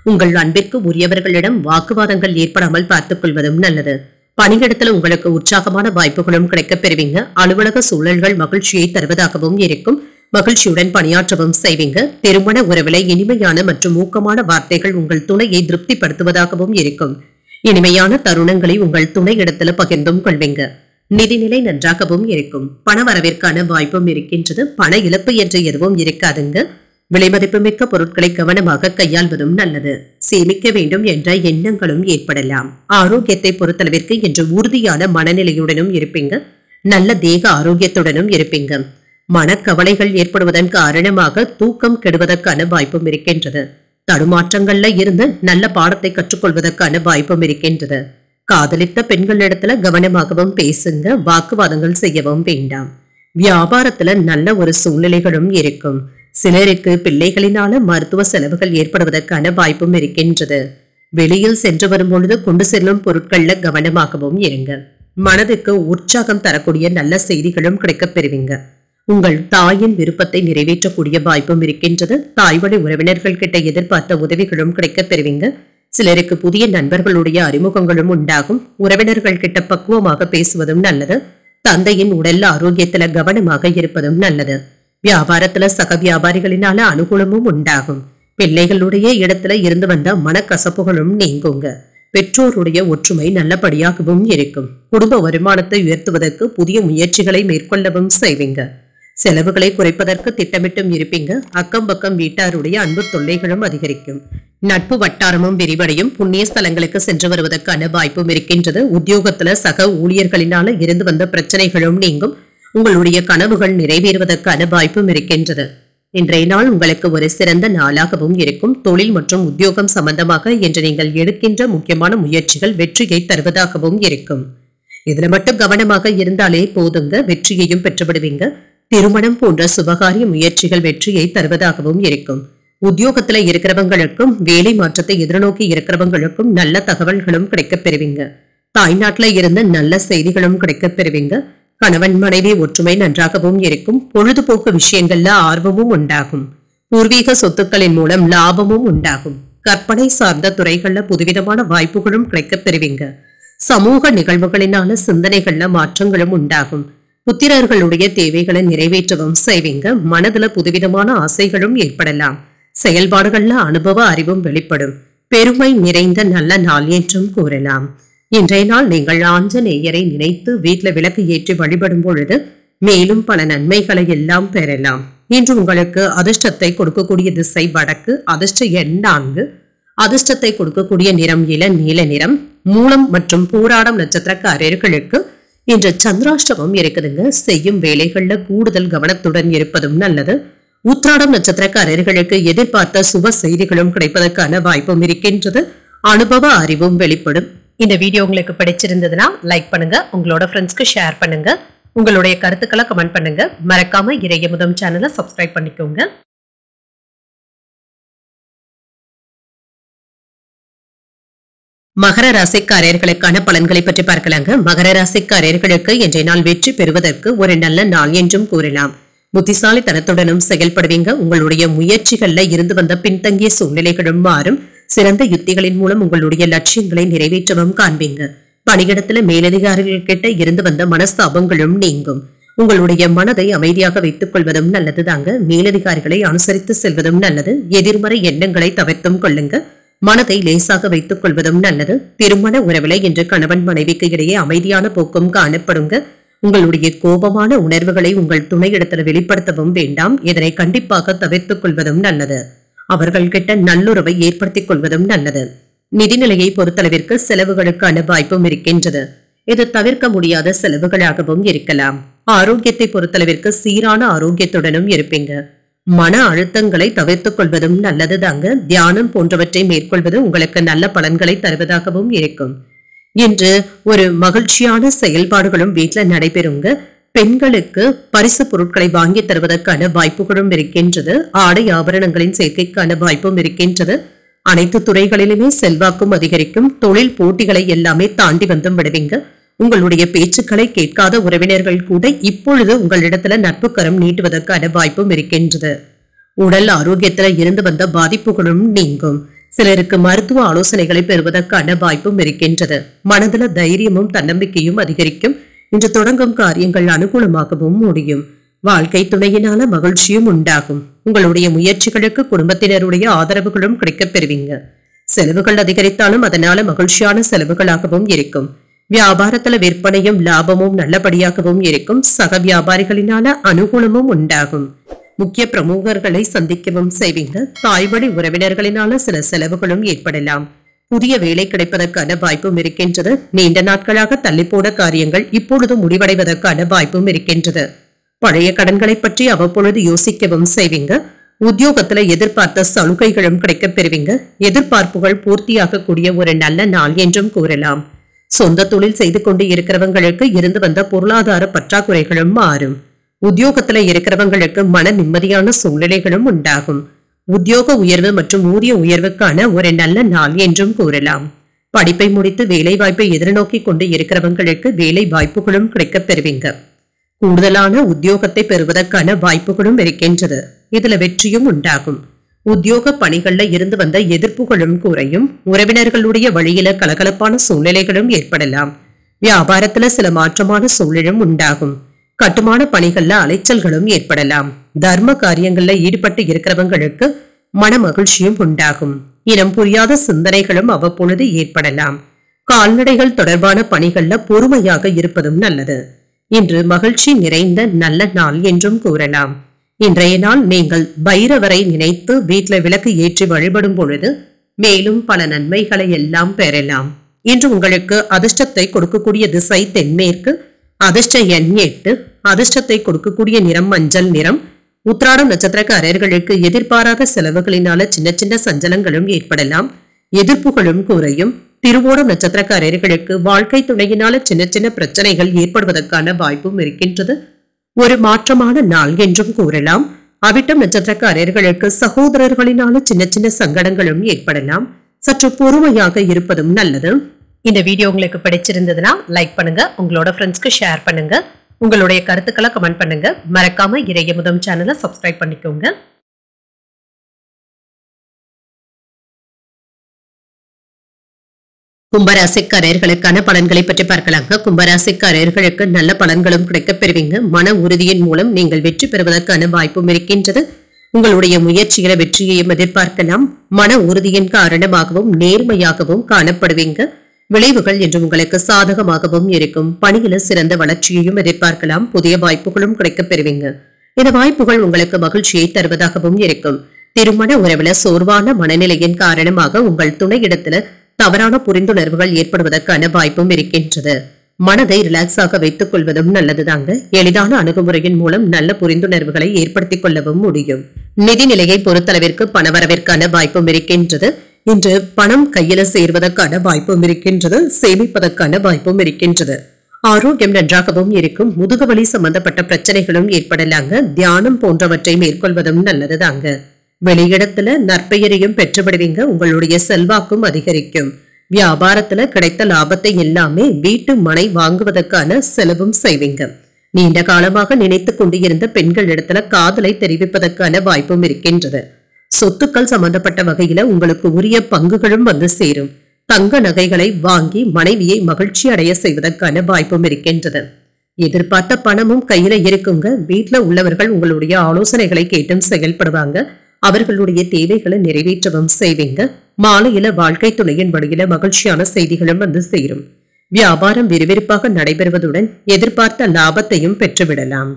உங்கள் அன்பிற்கு உரியவர்களிடம் வாக்குவாதங்கள் ஏற்படாமல் பார்த்துக் கொள்வதும் நல்லது. பணியிடத்துல உங்களுக்கு உற்சாகமான வாய்ப்புகளும் கிடைக்கப் பெறுவீங்க. அலுவலக சூழல்கள் மகிழ்ச்சியை தருவதாகவும் இருக்கும். மகிழ்ச்சியுடன் பணியாற்றவும் செய்வீங்க. திருமண உறவில இனிமையான மற்றும் ஊக்கமான வார்த்தைகள் உங்கள் துணையை திருப்திப்படுத்துவதாகவும் இருக்கும். இனிமையான தருணங்களை உங்கள் துணை இடத்துல பகிர்ந்தும் கொள்வீங்க. நிதிநிலை நன்றாகவும் இருக்கும். பண வரவிற்கான வாய்ப்பும் இருக்கின்றது. பண இழப்பு என்று எதுவும் இருக்காதுங்க. விலைமதிப்புமிக்க பொருட்களை கவனமாக கையாள்வதும் நல்லது. சேமிக்க வேண்டும் என்ற எண்ணங்களும் ஏற்படலாம். ஆரோக்கியத்தை பொறுத்தளவிற்கு இன்று உறுதியான மனநிலையுடனும் இருப்பீங்க. நல்ல தேக ஆரோக்கியத்துடனும் இருப்பீங்க. மனக்கவலைகள் ஏற்படுவதன் காரணமாக தூக்கம் கெடுவதற்கான வாய்ப்பும் இருக்கின்றது. தடுமாற்றங்கள்ல இருந்து நல்ல பாடத்தை கற்றுக்கொள்வதற்கான வாய்ப்பும் இருக்கின்றது. காதலித்த பெண்களிடத்துல கவனமாகவும் பேசுங்க. வாக்குவாதங்கள் செய்யவும் வேண்டாம். வியாபாரத்துல நல்ல ஒரு சூழ்நிலைகளும் இருக்கும். சிலருக்கு பிள்ளைகளினால மருத்துவ செலவுகள் ஏற்படுவதற்கான வாய்ப்பும் இருக்கின்றது. வெளியில் சென்று வரும் பொழுது கொண்டு செல்லும் பொருட்கள்ல கவனமாகவும் இருங்க. மனதுக்கு உற்சாகம் தரக்கூடிய நல்ல செய்திகளும் கிடைக்கப் பெறுவீங்க. உங்கள் தாயின் விருப்பத்தை நிறைவேற்றக்கூடிய வாய்ப்பும் இருக்கின்றது. தாய்வழி உறவினர்கள் கிட்ட எதிர்பார்த்த உதவிகளும் கிடைக்கப் பெறுவீங்க. சிலருக்கு புதிய நண்பர்களுடைய அறிமுகங்களும் உண்டாகும். உறவினர்கள் கிட்ட பக்குவமாக பேசுவதும் நல்லது. தந்தையின் உடல் ஆரோக்கியத்துல கவனமாக இருப்பதும் நல்லது. வியாபாரத்துல சக வியாபாரிகளினால அனுகூலமும் உண்டாகும். பிள்ளைகளுடைய இடத்துல இருந்து வந்த மனக்கசப்புகளும் நீங்குங்க. பெற்றோருடைய ஒற்றுமை நல்லபடியாகவும் இருக்கும். குடும்ப வருமானத்தை உயர்த்துவதற்கு புதிய முயற்சிகளை மேற்கொள்ளவும் செய்வீங்க. செலவுகளை குறைப்பதற்கு திட்டமிட்டும் இருப்பீங்க. அக்கம் பக்கம் வீட்டாருடைய அன்பு தொல்லைகளும் அதிகரிக்கும். நட்பு வட்டாரமும் விரிவடையும். புண்ணிய ஸ்தலங்களுக்கு சென்று வருவதற்கான வாய்ப்பும் இருக்கின்றது. உத்தியோகத்துல சக ஊழியர்களினால இருந்து வந்த பிரச்சனைகளும் நீங்கும். உங்களுடைய கனவுகள் நிறைவேறுவதற்கான வாய்ப்பும் இருக்கின்றது. இன்றைய நாள் உங்களுக்கு ஒரு சிறந்த நாளாகவும் இருக்கும். தொழில் மற்றும் உத்தியோகம் சம்பந்தமாக இன்று நீங்கள் எடுக்கின்ற முக்கியமான முயற்சிகள் வெற்றியை தருவதாகவும் இருக்கும். இதுல மட்டும் கவனமாக இருந்தாலே போதுங்க. வெற்றியையும் பெற்றுவிடுவீங்க. திருமணம் போன்ற சுபகாரிய முயற்சிகள் வெற்றியை தருவதாகவும் இருக்கும். உத்தியோகத்துல இருக்கிறவங்களுக்கும் வேலை மாற்றத்தை எதிர்நோக்கி இருக்கிறவங்களுக்கும் நல்ல தகவல்களும் கிடைக்கப் பெறுவீங்க. தாய்நாட்டுல இருந்து நல்ல செய்திகளும் கிடைக்கப் பெறுவீங்க. கணவன் மனைவி ஒற்றுமை நன்றாகவும் இருக்கும். பொழுதுபோக்கு விஷயங்கள்ல ஆர்வமும் உண்டாகும். பூர்வீக சொத்துக்களின் மூலம் லாபமும் உண்டாகும். கற்பனை சார்ந்த துறைகள்ல புதுவிதமான வாய்ப்புகளும் கிடைக்கப் பெறுவீங்க. சமூக நிகழ்வுகளினால சிந்தனைகள்ல மாற்றங்களும் உண்டாகும். புத்திரர்களுடைய தேவைகளை நிறைவேற்றவும் செய்வீங்க. மனதுல புதுவிதமான ஆசைகளும் ஏற்படலாம். செயல்பாடுகள்ல அனுபவ அறிவும் வெளிப்படும். பெருமை நிறைந்த நல்ல நாள் என்றும் கூறலாம். இன்றைய நாள் நீங்கள் ஆஞ்சநேயரை நினைத்து வீட்டுல விளக்கு ஏற்றி வழிபடும் பொழுது மேலும் பல நன்மைகளை எல்லாம் பெறலாம். இன்று உங்களுக்கு அதிர்ஷ்டத்தை கொடுக்கக்கூடிய திசை வடக்கு. அதிர்ஷ்ட எண் 4. அதிர்ஷ்டத்தை கொடுக்கக்கூடிய நிறம் நீல நிறம். மூலம் மற்றும் பூராடம் நட்சத்திரக்காரர்களுக்கு இன்று சந்திராஷ்டமம் இருக்குதுங்க. செய்யும் வேலைகள்ல கூடுதல் கவனத்துடன் இருப்பதும் நல்லது. உத்திராடம் நட்சத்திரக்காரர்களுக்கு எதிர்பார்த்த சுப செய்திகளும் கிடைப்பதற்கான வாய்ப்பும் இருக்கின்றது. அனுபவ அறிவும் வெளிப்படும். இந்த வீடியோ உங்களுக்கு பிடிச்சிருந்ததுன்னா லைக் பண்ணுங்க. உங்களோட ஃப்ரெண்ட்ஸ்க்கு ஷேர் பண்ணுங்க. உங்களுடைய கருத்துக்களை கமெண்ட் பண்ணுங்க. மறக்காம இறையமுதம் சேனலை சப்ஸ்கிரைப் பண்ணிக்கோங்க. மகர ராசிக்காரர்களுக்கான பலன்களை பற்றி பார்க்கலாங்க. மகர ராசிக்காரர்களுக்கு இன்றைய நாள் வெற்றி பெறுவதற்கு ஒரு நல்ல நாள் என்றும் கூறலாம். புத்திசாலித்தனத்துடனும் செயல்படுவீங்க. உங்களுடைய முயற்சிகள்ல இருந்து வந்த பின்தங்கிய சூழ்நிலைகளும் மாறும். சிறந்த யுத்திகளின் மூலம் உங்களுடைய லட்சியங்களை நிறைவேற்றவும் காண்பீங்க. பணியிடத்துல மேலதிகாரிகள் கிட்ட இருந்து வந்த மனஸ்தாபங்களும் நீங்கும். உங்களுடைய மனதை அமைதியாக வைத்துக் கொள்வதும் நல்லதுதாங்க. மேலதிகாரிகளை அனுசரித்து செல்வதும் நல்லது. எதிர்மறை எண்ணங்களை தவிர்த்தும் கொள்ளுங்க. மனதை லேசாக வைத்துக் கொள்வதும் நல்லது. திருமண உறவில இன்று கணவன் மனைவிக்கு இடையே அமைதியான போக்கும் காணப்படுங்க. உங்களுடைய கோபமான உணர்வுகளை உங்கள் துணையிடத்துல வெளிப்படுத்தவும் வேண்டாம். இதனை கண்டிப்பாக தவிர்த்துக் கொள்வதும் நல்லது. அவர்கள் கிட்ட நல்லுறவை ஏற்படுத்திக் கொள்வதும் நல்லது. நிதிநிலையை பொறுத்தளவிற்கு செலவுகளுக்கான வாய்ப்பும் இருக்கின்றது. இது தவிர்க்க முடியாத செலவுகளாகவும் இருக்கலாம். ஆரோக்கியத்தை பொறுத்தளவிற்கு சீரான ஆரோக்கியத்துடனும் இருப்பீங்க. மன அழுத்தங்களை தவிர்த்துக் கொள்வதும் நல்லதுதாங்க. தியானம் போன்றவற்றை மேற்கொள்வது உங்களுக்கு நல்ல பலன்களை தருவதாகவும் இருக்கும். இன்று ஒரு மகிழ்ச்சியான செயல்பாடுகளும் வீட்டுல நடைபெறுங்க. பெண்களுக்கு பரிசு பொருட்களை வாங்கி தருவதற்கான வாய்ப்புகளும் இருக்கின்றது. ஆடை ஆபரணங்களின் சேர்க்கைக்கான வாய்ப்பும் இருக்கின்றது. அனைத்து துறைகளிலுமே செல்வாக்கும் அதிகரிக்கும். தொழில் போட்டிகளை எல்லாமே தாண்டி வந்தும் விடுவீங்க. உங்களுடைய பேச்சுக்களை கேட்காத உறவினர்கள் கூட இப்பொழுது உங்களிடத்துல நட்பு கரம் நீட்டுவதற்கான வாய்ப்பும் இருக்கின்றது. உடல் ஆரோக்கியத்துல இருந்து வந்த பாதிப்புகளும் நீங்கும். சிலருக்கு மருத்துவ ஆலோசனைகளை பெறுவதற்கான வாய்ப்பும் இருக்கின்றது. மனதுல தைரியமும் தன்னம்பிக்கையும் அதிகரிக்கும். இன்று தொடங்கும் காரியங்கள் அனுகூலமாகவும் முடியும். வாழ்க்கை துணையினால மகிழ்ச்சியும் உண்டாகும். உங்களுடைய முயற்சிகளுக்கு குடும்பத்தினருடைய ஆதரவுகளும் கிடைக்கப் பெறுவீங்க. செலவுகள் அதிகரித்தாலும் அதனால மகிழ்ச்சியான செலவுகளாகவும் இருக்கும். வியாபாரத்துல விற்பனையும் லாபமும் நல்லபடியாகவும் இருக்கும். சக வியாபாரிகளினால அனுகூலமும் உண்டாகும். முக்கிய பிரமுகர்களை சந்திக்கவும் செய்வீங்க. தாய்வழி உறவினர்களினால சில செலவுகளும் ஏற்படலாம். புதிய வேலை கிடைப்பதற்கான வாய்ப்பும் இருக்கின்றது. நீண்ட நாட்களாக தள்ளிப்போன காரியங்கள் இப்பொழுது முடிவடைவதற்கான வாய்ப்பும் இருக்கின்றது. பழைய கடன்களை பற்றி அவ்வப்பொழுது யோசிக்கவும் செய்வீங்க. உத்தியோகத்துல எதிர்பார்த்த சலுகைகளும் கிடைக்கப் பெறுவீங்க. எதிர்பார்ப்புகள் பூர்த்தியாகக்கூடிய ஒரு நல்ல நாள் என்றும் கூறலாம். சொந்த தொழில் செய்து கொண்டு இருக்கிறவங்களுக்கு இருந்து வந்த பொருளாதார பற்றாக்குறைகளும் மாறும். உத்தியோகத்துல இருக்கிறவங்களுக்கு மன நிம்மதியான சூழ்நிலைகளும் உண்டாகும். உத்தியோக உயர்வு மற்றும் ஊதிய உயர்வுக்கான ஒரு நல்ல நாள் என்றும் கூறலாம். படிப்பை முடித்து வேலை வாய்ப்பை எதிர்நோக்கி கொண்டு இருக்கிறவங்களுக்கு வேலை வாய்ப்புகளும் கிடைக்கப் பெறுவீங்க. கூடுதலான உத்தியோகத்தை பெறுவதற்கான வாய்ப்புகளும் இருக்கின்றது. இதுல வெற்றியும் உண்டாகும். உத்தியோக பணிகள்ல இருந்து வந்த எதிர்ப்புகளும் குறையும். உறவினர்களுடைய வழியில கலகலப்பான சூழ்நிலைகளும் ஏற்படலாம். வியாபாரத்துல சில மாற்றமான சூழலும் உண்டாகும். கட்டுமான பணிகள்ல அலைச்சல்களும் ஏற்படலாம். தர்ம காரியங்கள்ல ஈடுபட்டு இருக்கிறவங்களுக்கு மன மகிழ்ச்சியும் உண்டாகும். இனம் புரியாத சிந்தனைகளும் அவ்வப்பொழுது ஏற்படலாம். கால்நடைகள் தொடர்பான பணிகள்ல பொறுமையாக இருப்பதும் நல்லது. இன்று மகிழ்ச்சி நிறைந்த நல்ல நாள் என்றும் கூறலாம். இன்றைய நாள் நீங்கள் பைரவரை நினைத்து வீட்டுல விளக்கு ஏற்றி வழிபடும் பொழுது மேலும் பல நன்மைகளை எல்லாம் பெறலாம். இன்று உங்களுக்கு அதிர்ஷ்டத்தை கொடுக்கக்கூடிய திசை தென்மேற்கு. அதிர்ஷ்ட எண் 8. அதிர்ஷ்டத்தை கொடுக்கக்கூடிய நிறம் மஞ்சள் நிறம். உத்திராடம் நட்சத்திரக்காரர்களுக்கு எதிர்பாராத செலவுகளினால சின்ன சின்ன சஞ்சலங்களும் ஏற்படலாம். எதிர்ப்புகளும் குறையும். திருவோணம் நட்சத்திரக்காரர்களுக்கு வாழ்க்கை துணையினால சின்ன சின்ன பிரச்சனைகள் ஏற்படுவதற்கான வாய்ப்பும் இருக்கின்றது. ஒரு மாற்றமான நாள் என்றும் கூறலாம். அவிட்டம் நட்சத்திரக்காரர்களுக்கு சகோதரர்களினால சின்ன சின்ன சங்கடங்களும் ஏற்படலாம். சற்று பொறுமையாக இருப்பதும் நல்லது. இந்த வீடியோ உங்களுக்கு பிடிச்சிருந்ததுன்னா லைக் பண்ணுங்க. உங்களோட ஃப்ரெண்ட்ஸ்க்கு ஷேர் பண்ணுங்க. உங்களுடைய கருத்துக்களை கமெண்ட் பண்ணுங்க. மறக்காம இறையமுதம் சேனலை சப்ஸ்கிரைப் பண்ணிக்கோங்க. கும்பராசிக்காரர்களுக்கான பலன்களை பற்றி பார்க்கலாங்க. கும்பராசிக்காரர்களுக்கு நல்ல பலன்களும் கிடைக்கப் பெறுவீங்க. மன உறுதியின் மூலம் நீங்கள் வெற்றி பெறுவதற்கான வாய்ப்பும் இருக்கின்றது. உங்களுடைய முயற்சிகளை வெற்றியையும் எதிர்பார்க்கலாம். மன உறுதியின் காரணமாகவும் நேர்மையாகவும் காணப்படுவீங்க. விளைவுகள் என்று உங்களுக்கு சாதகமாகவும் இருக்கும். பணியில சிறந்த வளர்ச்சியையும் எதிர்பார்க்கலாம். புதிய வாய்ப்புகளும் கிடைக்கப் பெறுவீங்க. இந்த வாய்ப்புகள் உங்களுக்கு மகிழ்ச்சியை தருவதாகவும் இருக்கும். திருமண உறவுல சோர்வான மனநிலையின் காரணமாக உங்கள் துணையிடத்துல தவறான புரிந்துணர்வுகள் ஏற்படுவதற்கான வாய்ப்பும் இருக்கின்றது. மனதை ரிலாக்ஸாக வைத்துக் கொள்வதும் நல்லதுதாங்க. எளிதான அணுகுமுறையின் மூலம் நல்ல புரிந்துணர்வுகளை ஏற்படுத்திக் கொள்ளவும் முடியும். நிதி நிலையை பொறுத்தளவிற்கு பணவரவிற்கான வாய்ப்பும் இருக்கின்றது. இன்று பணம் கையில சேர்வதற்கான வாய்ப்பும் இருக்கின்றது. சேமிப்பதற்கான வாய்ப்பும் இருக்கின்றது. ஆரோக்கியம் நன்றாகவும் இருக்கும். முதுகுவலி சம்பந்தப்பட்ட பிரச்சனைகளும் ஏற்படலாங்க. தியானம் போன்றவற்றை மேற்கொள்வதும் நல்லதுதாங்க. வெளியிடத்துல நற்பெயரையும் பெற்றுவிடுவீங்க. உங்களுடைய செல்வாக்கும் அதிகரிக்கும். வியாபாரத்துல கிடைத்த லாபத்தை எல்லாமே வீட்டு மனை வாங்குவதற்கான செலவும் செய்வீங்க. நீண்ட காலமாக நினைத்துக் கொண்டிருந்த பெண்கள் இடத்துல காதலை தெரிவிப்பதற்கான வாய்ப்பும் இருக்கின்றது. சொத்துக்கள் சம்பந்தப்பட்ட வகையில உங்களுக்கு உரிய பங்குகளும் வந்து சேரும். தங்க நகைகளை வாங்கி மனைவியை மகிழ்ச்சி அடைய செய்வதற்கான வாய்ப்பும் இருக்கின்றது. எதிர்பார்த்த பணமும் கையில இருக்குங்க. வீட்டுல உள்ளவர்கள் உங்களுடைய ஆலோசனைகளை கேட்டும் செயல்படுவாங்க. அவர்களுடைய தேவைகளை நிறைவேற்றவும் செய்வீங்க. மாலையில வாழ்க்கை துணையின் வழியில மகிழ்ச்சியான செய்திகளும் வந்து சேரும். வியாபாரம் விறுவிறுப்பாக நடைபெறுவதுடன் எதிர்பார்த்த லாபத்தையும் பெற்றுவிடலாம்.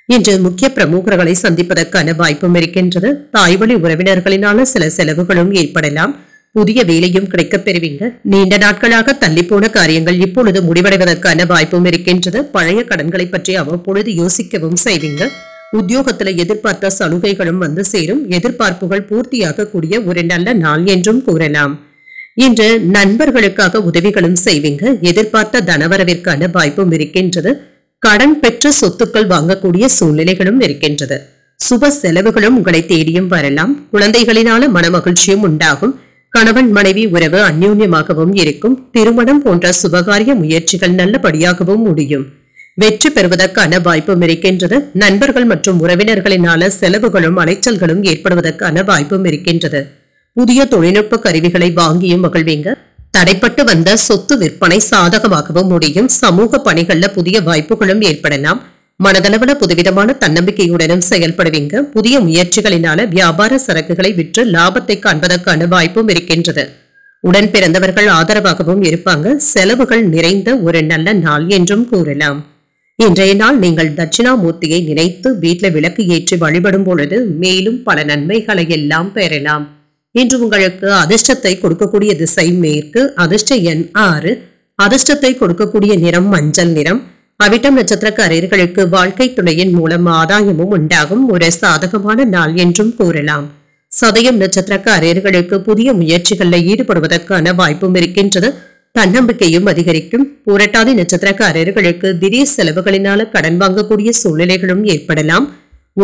இன்று முக்கிய பிரமுகர்களை சந்திப்பதற்கான வாய்ப்பும் இருக்கின்றது. தாய்வழி உறவினர்களினால சில செலவுகளும் ஏற்படலாம். புதிய வேலையும் கிடைக்கப் பெறுவீங்க. நீண்ட நாட்களாக தள்ளிப்போன காரியங்கள் இப்பொழுது முடிவடைவதற்கான வாய்ப்பும் இருக்கின்றது. பழைய கடன்களை பற்றி அவ்வப்பொழுது யோசிக்கவும் செய்வீங்க. உத்தியோகத்துல எதிர்பார்த்த சலுகைகளும் வந்து சேரும். எதிர்பார்ப்புகள் பூர்த்தியாக கூடிய ஒரு நல்ல நாள் என்றும் கூறலாம். இன்று நண்பர்களுக்காக உதவிகளும் செய்வீங்க. எதிர்பார்த்த தனவரவிற்கான வாய்ப்பும் இருக்கின்றது. கடன் பெற்ற சொத்துக்கள் வாங்கக்கூடிய சூழ்நிலைகளும் இருக்கின்றது. சுப செலவுகளும் உங்களை தேடியும் வரலாம். குழந்தைகளினால மனமகிழ்ச்சியும் உண்டாகும். கணவன் மனைவி உறவு அந்யோன்யமாகவும் இருக்கும். திருமணம் போன்ற சுபகாரிய முயற்சிகள் நல்லபடியாகவும் முடியும். வெற்றி பெறுவதற்கான வாய்ப்பும் இருக்கின்றது. நண்பர்கள் மற்றும் உறவினர்களினால செலவுகளும் அலைச்சல்களும் ஏற்படுவதற்கான வாய்ப்பும் இருக்கின்றது. புதிய தொழில்நுட்ப கருவிகளை வாங்கியும் மகிழ்வீங்க. தடைப்பட்டு வந்த சொத்து விற்பனை சாதகமாகவும் முடியும். சமூக பணிகள்ல புதிய வாய்ப்புகளும் ஏற்படலாம். மனதளவுல புதுவிதமான தன்னம்பிக்கையுடனும் செயல்படுவீங்க. புதிய முயற்சிகளினால வியாபார சரக்குகளை விற்று லாபத்தை காண்பதற்கான வாய்ப்பும் இருக்கின்றது. உடன் பிறந்தவர்கள் ஆதரவாகவும் இருப்பாங்க. செலவுகள் நிறைந்த ஒரு நல்ல நாள் என்றும் கூறலாம். இன்றைய நாள் நீங்கள் தட்சிணாமூர்த்தியை நினைத்து வீட்டில் விளக்கு ஏற்றி வழிபடும் பொழுது மேலும் பல நன்மைகளை எல்லாம் பெறலாம். இன்று உங்களுக்கு அதிர்ஷ்டத்தை கொடுக்கக்கூடிய திசை மேற்கு, அதிர்ஷ்ட எண் 6, அதிர்ஷ்டத்தை கொடுக்கக்கூடிய நிறம் மஞ்சள் நிறம். அவிட்டம் நட்சத்திரக்காரர்களுக்கு வாழ்க்கை துணையின் மூலம் ஆதாயமும் உண்டாகும் ஒரு சாதகமான நாள் என்றும் கூறலாம். சதயம் நட்சத்திரக்காரர்களுக்கு புதிய முயற்சிகளில் ஈடுபடுவதற்கான வாய்ப்பும் இருக்கின்றது. தன்னம்பிக்கையும் அதிகரிக்கும். புரட்டாதி நட்சத்திரக்காரர்களுக்கு திடீர் செலவுகளினால கடன் வாங்கக்கூடிய சூழ்நிலைகளும் ஏற்படலாம்.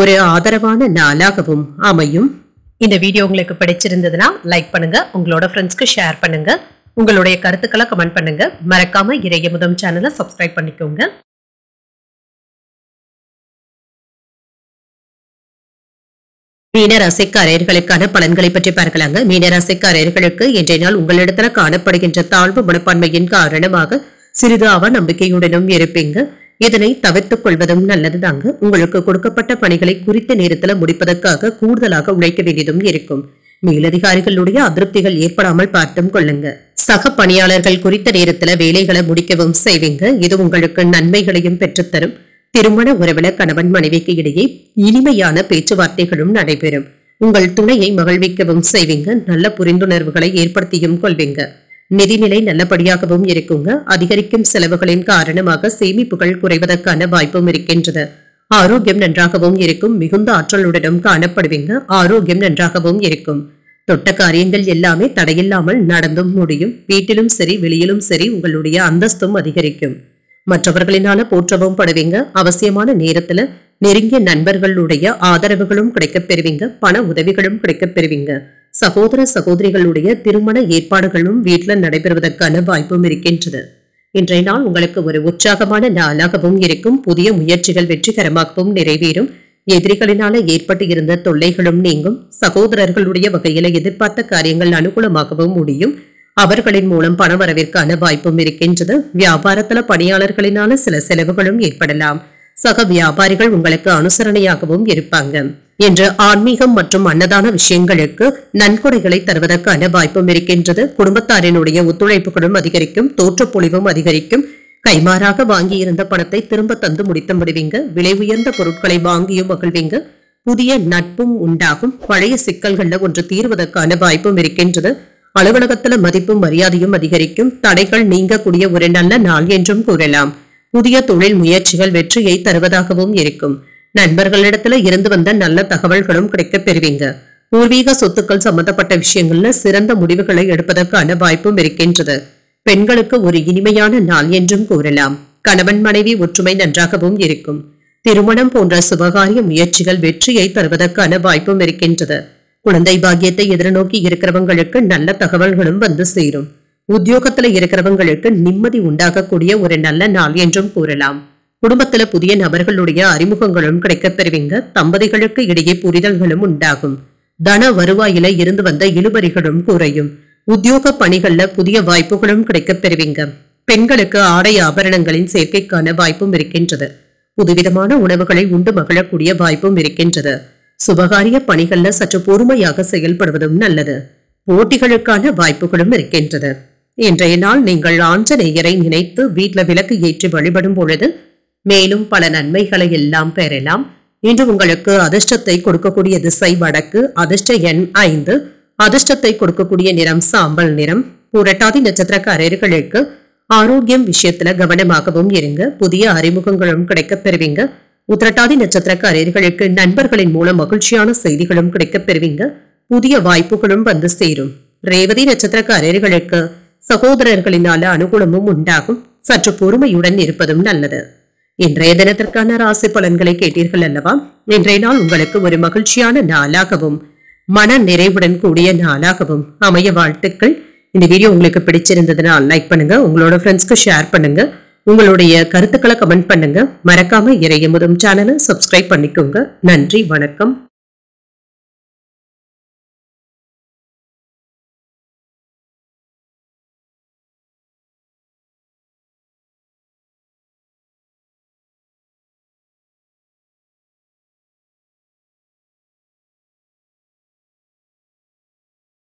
ஒரு ஆதரவான நாளாகவும் அமையும். இந்த வீடியோ உங்களுக்கு பிடிச்சிருந்ததுன்னா லைக் பண்ணுங்க, உங்களோட ஃப்ரெண்ட்ஸ்க்கு ஷேர் பண்ணுங்க, உங்களுடைய கருத்துக்களை கமெண்ட் பண்ணுங்க. மறக்காம இறையமுதம் சேனலை சப்ஸ்கிரைப் பண்ணிக்கோங்க. மீனராசிக்காரர்களுக்கான பலன்களை பற்றி பார்க்கலாங்க. மீனராசிக்காரர்களுக்கு இன்றைய நாள் உங்களிடத்துல காணப்படுகின்ற தாழ்வு மனப்பான்மையின் காரணமாக சிறிது அவநம்பிக்கையுடனும் இருப்பீங்க. இதனை தவிர்த்துக் கொள்வதும் நல்லதுதாங்க. உங்களுக்கு கொடுக்கப்பட்ட பணிகளை குறித்த நேரத்துல முடிப்பதற்காக கூடுதலாக உழைக்க வேண்டியதும் இருக்கும். மேலதிகாரிகளுடைய அதிருப்திகள் ஏற்படாமல் பார்த்தும் கொள்ளுங்க. சக பணியாளர்கள் குறித்த நேரத்துல வேலைகளை முடிக்கவும் செய்வீங்க. இது உங்களுக்கு நன்மைகளையும் பெற்றுத்தரும். திருமண உறவுல கணவன் மனைவிக்கு இடையே இனிமையான பேச்சுவார்த்தைகளும் நடைபெறும். உங்கள் துணையை மகிழ்விக்கவும் செய்வீங்க. நல்ல புரிந்துணர்வுகளை ஏற்படுத்தியும் கொள்வீங்க. நிதிநிலை நல்லபடியாகவும் இருக்குங்க. அதிகரிக்கும் செலவுகளின் காரணமாக சேமிப்புகள் குறைவதற்கான வாய்ப்பும் இருக்கின்றது. ஆரோக்கியம் நன்றாகவும் இருக்கும். மிகுந்த ஆற்றலுடனும் காணப்படுவீங்க. ஆரோக்கியம் நன்றாகவும் இருக்கும். தொட்ட காரியங்கள் எல்லாமே தடையில்லாமல் நடந்தும் முடியும். வீட்டிலும் சரி வெளியிலும் சரி உங்களுடைய அந்தஸ்தும் அதிகரிக்கும். மற்றவர்களினால போற்றவும் படுவீங்க. அவசியமான நேரத்துல நெருங்கிய நண்பர்களுடைய ஆதரவுகளும் கிடைக்கப் பெறுவீங்க. பண உதவிகளும் கிடைக்கப் பெறுவீங்க. சகோதர சகோதரிகளுடைய திருமண ஏற்பாடுகளும் வீட்டில் நடைபெறுவதற்கான வாய்ப்பும் இருக்கின்றது. இன்றைய நாள் உங்களுக்கு ஒரு உற்சாகமான நாளாகவும் இருக்கும். புதிய முயற்சிகள் வெற்றிகரமாகவும் நிறைவேறும். எதிரிகளினால ஏற்பட்டு இருந்த தொல்லைகளும் நீங்கும். சகோதரர்களுடைய வகையில எதிர்பார்த்த காரியங்கள் அனுகூலமாகவும் முடியும். அவர்களின் மூலம் பண வரவிற்கான வாய்ப்பும் இருக்கின்றது. வியாபாரத்துல பணியாளர்களினால சில செலவுகளும் ஏற்படலாம். சக வியாபாரிகள் உங்களுக்கு அனுசரணையாகவும் இருப்பாங்க. என்று ஆன்மீகம் மற்றும் அன்னதான விஷயங்களுக்கு நன்கொடைகளை தருவதற்கான வாய்ப்பும் இருக்கின்றது. குடும்பத்தாரினுடைய ஒத்துழைப்புகளும் அதிகரிக்கும். தோற்றப்பொழிவும் அதிகரிக்கும். கைமாறாக வாங்கியிருந்த பணத்தை திரும்ப தந்து முடித்து விடுவீங்க. விலை உயர்ந்த பொருட்களை வாங்கியும் மகிழ்வீங்க. புதிய நட்பும் உண்டாகும். பழைய சிக்கல்கள்ல ஒன்று தீர்வதற்கான வாய்ப்பும் இருக்கின்றது. அலுவலகத்துல மதிப்பும் மரியாதையும் அதிகரிக்கும். தடைகள் நீங்கக்கூடிய ஒரு நல்ல நாள் என்றும் கூறலாம். புதிய தொழில் முயற்சிகள் வெற்றியை தருவதாகவும் இருக்கும். நண்பர்களிடத்துல இருந்து வந்த நல்ல தகவல்களும் கிடைக்கப் பெறுவீங்க. பூர்வீக சொத்துக்கள் சம்பந்தப்பட்ட விஷயங்கள்ல சிறந்த முடிவுகளை எடுப்பதற்கான வாய்ப்பும் இருக்கின்றது. பெண்களுக்கு ஒரு இனிமையான நாள் என்றும் கூறலாம். கணவன் மனைவி ஒற்றுமை நன்றாகவும் இருக்கும். திருமணம் போன்ற சுபகாரிய முயற்சிகள் வெற்றியை தருவதற்கான வாய்ப்பும் இருக்கின்றது. குழந்தை பாக்கியத்தை எதிர்நோக்கி இருக்கிறவங்களுக்கு நல்ல தகவல்களும் வந்து சேரும். உத்தியோகத்துல இருக்கிறவங்களுக்கு நிம்மதி உண்டாகக்கூடிய ஒரு நல்ல நாள் என்றும் கூறலாம். குடும்பத்துல புதிய நபர்களுடைய அறிமுகங்களும் கிடைக்கப் பெறுவீங்க. தம்பதிகளுக்கு இடையே புரிதல்களும் உண்டாகும். தன வருவாயில இருந்து வந்த இழுபறிகளும் குறையும். உத்தியோக பணிகள்ல புதிய வாய்ப்புகளும் கிடைக்கப் பெறுவீங்க. பெண்களுக்கு ஆடை ஆபரணங்களின் சேர்க்கைக்கான வாய்ப்பும் இருக்கின்றது. புதுவிதமான உணவுகளை உண்டு மகிழக்கூடிய வாய்ப்பும் இருக்கின்றது. சுபகாரிய பணிகள்ல சற்று பொறுமையாக செயல்படுவதும் நல்லது. போட்டிகளுக்கான வாய்ப்புகளும் இருக்கின்றது. இன்றைய நாள் நீங்கள் ஆஞ்சநேயரை நினைத்து வீட்டுல விளக்கு ஏற்றி வழிபடும் பொழுது மேலும் பல நன்மைகளை எல்லாம் பெறலாம். இன்று உங்களுக்கு அதிர்ஷ்டத்தை கொடுக்கக்கூடிய திசை வடக்கு, அதிர்ஷ்ட எண் 5, அதிர்ஷ்டத்தை கொடுக்கக்கூடிய நிறம் சாம்பல் நிறம். புரட்டாதி நட்சத்திரக்காரர்களுக்கு ஆரோக்கியம் விஷயத்துல கவனமாகவும் இருங்க. புதிய அறிமுகங்களும் கிடைக்கப் பெறுவீங்க. உத்திரட்டாதி நட்சத்திரக்காரர்களுக்கு நண்பர்களின் மூலம் மகிழ்ச்சியான செய்திகளும் கிடைக்கப் பெறுவீங்க. புதிய வாய்ப்புகளும் வந்து சேரும். ரேவதி நட்சத்திரக்காரர்களுக்கு சகோதரர்களினால அனுகூலமும் உண்டாகும். சற்று பொறுமையுடன் இருப்பதும் நல்லது. இன்றைய தினத்திற்கான ராசி பலன்களை கேட்டீர்கள் அல்லவா? இன்றைய நாள் உங்களுக்கு ஒரு மகிழ்ச்சியான நாளாகவும் மன நிறைவுடன் கூடிய நாளாகவும் அமைய வாழ்த்துக்கள். இந்த வீடியோ உங்களுக்கு பிடிச்சிருந்ததுன்னா லைக் பண்ணுங்க, உங்களோட ஃப்ரெண்ட்ஸ்க்கு ஷேர் பண்ணுங்க, உங்களுடைய கருத்துக்களை கமெண்ட் பண்ணுங்க. மறக்காம இறையமுதம் சேனலை சப்ஸ்கிரைப் பண்ணிக்கோங்க. நன்றி, வணக்கம்.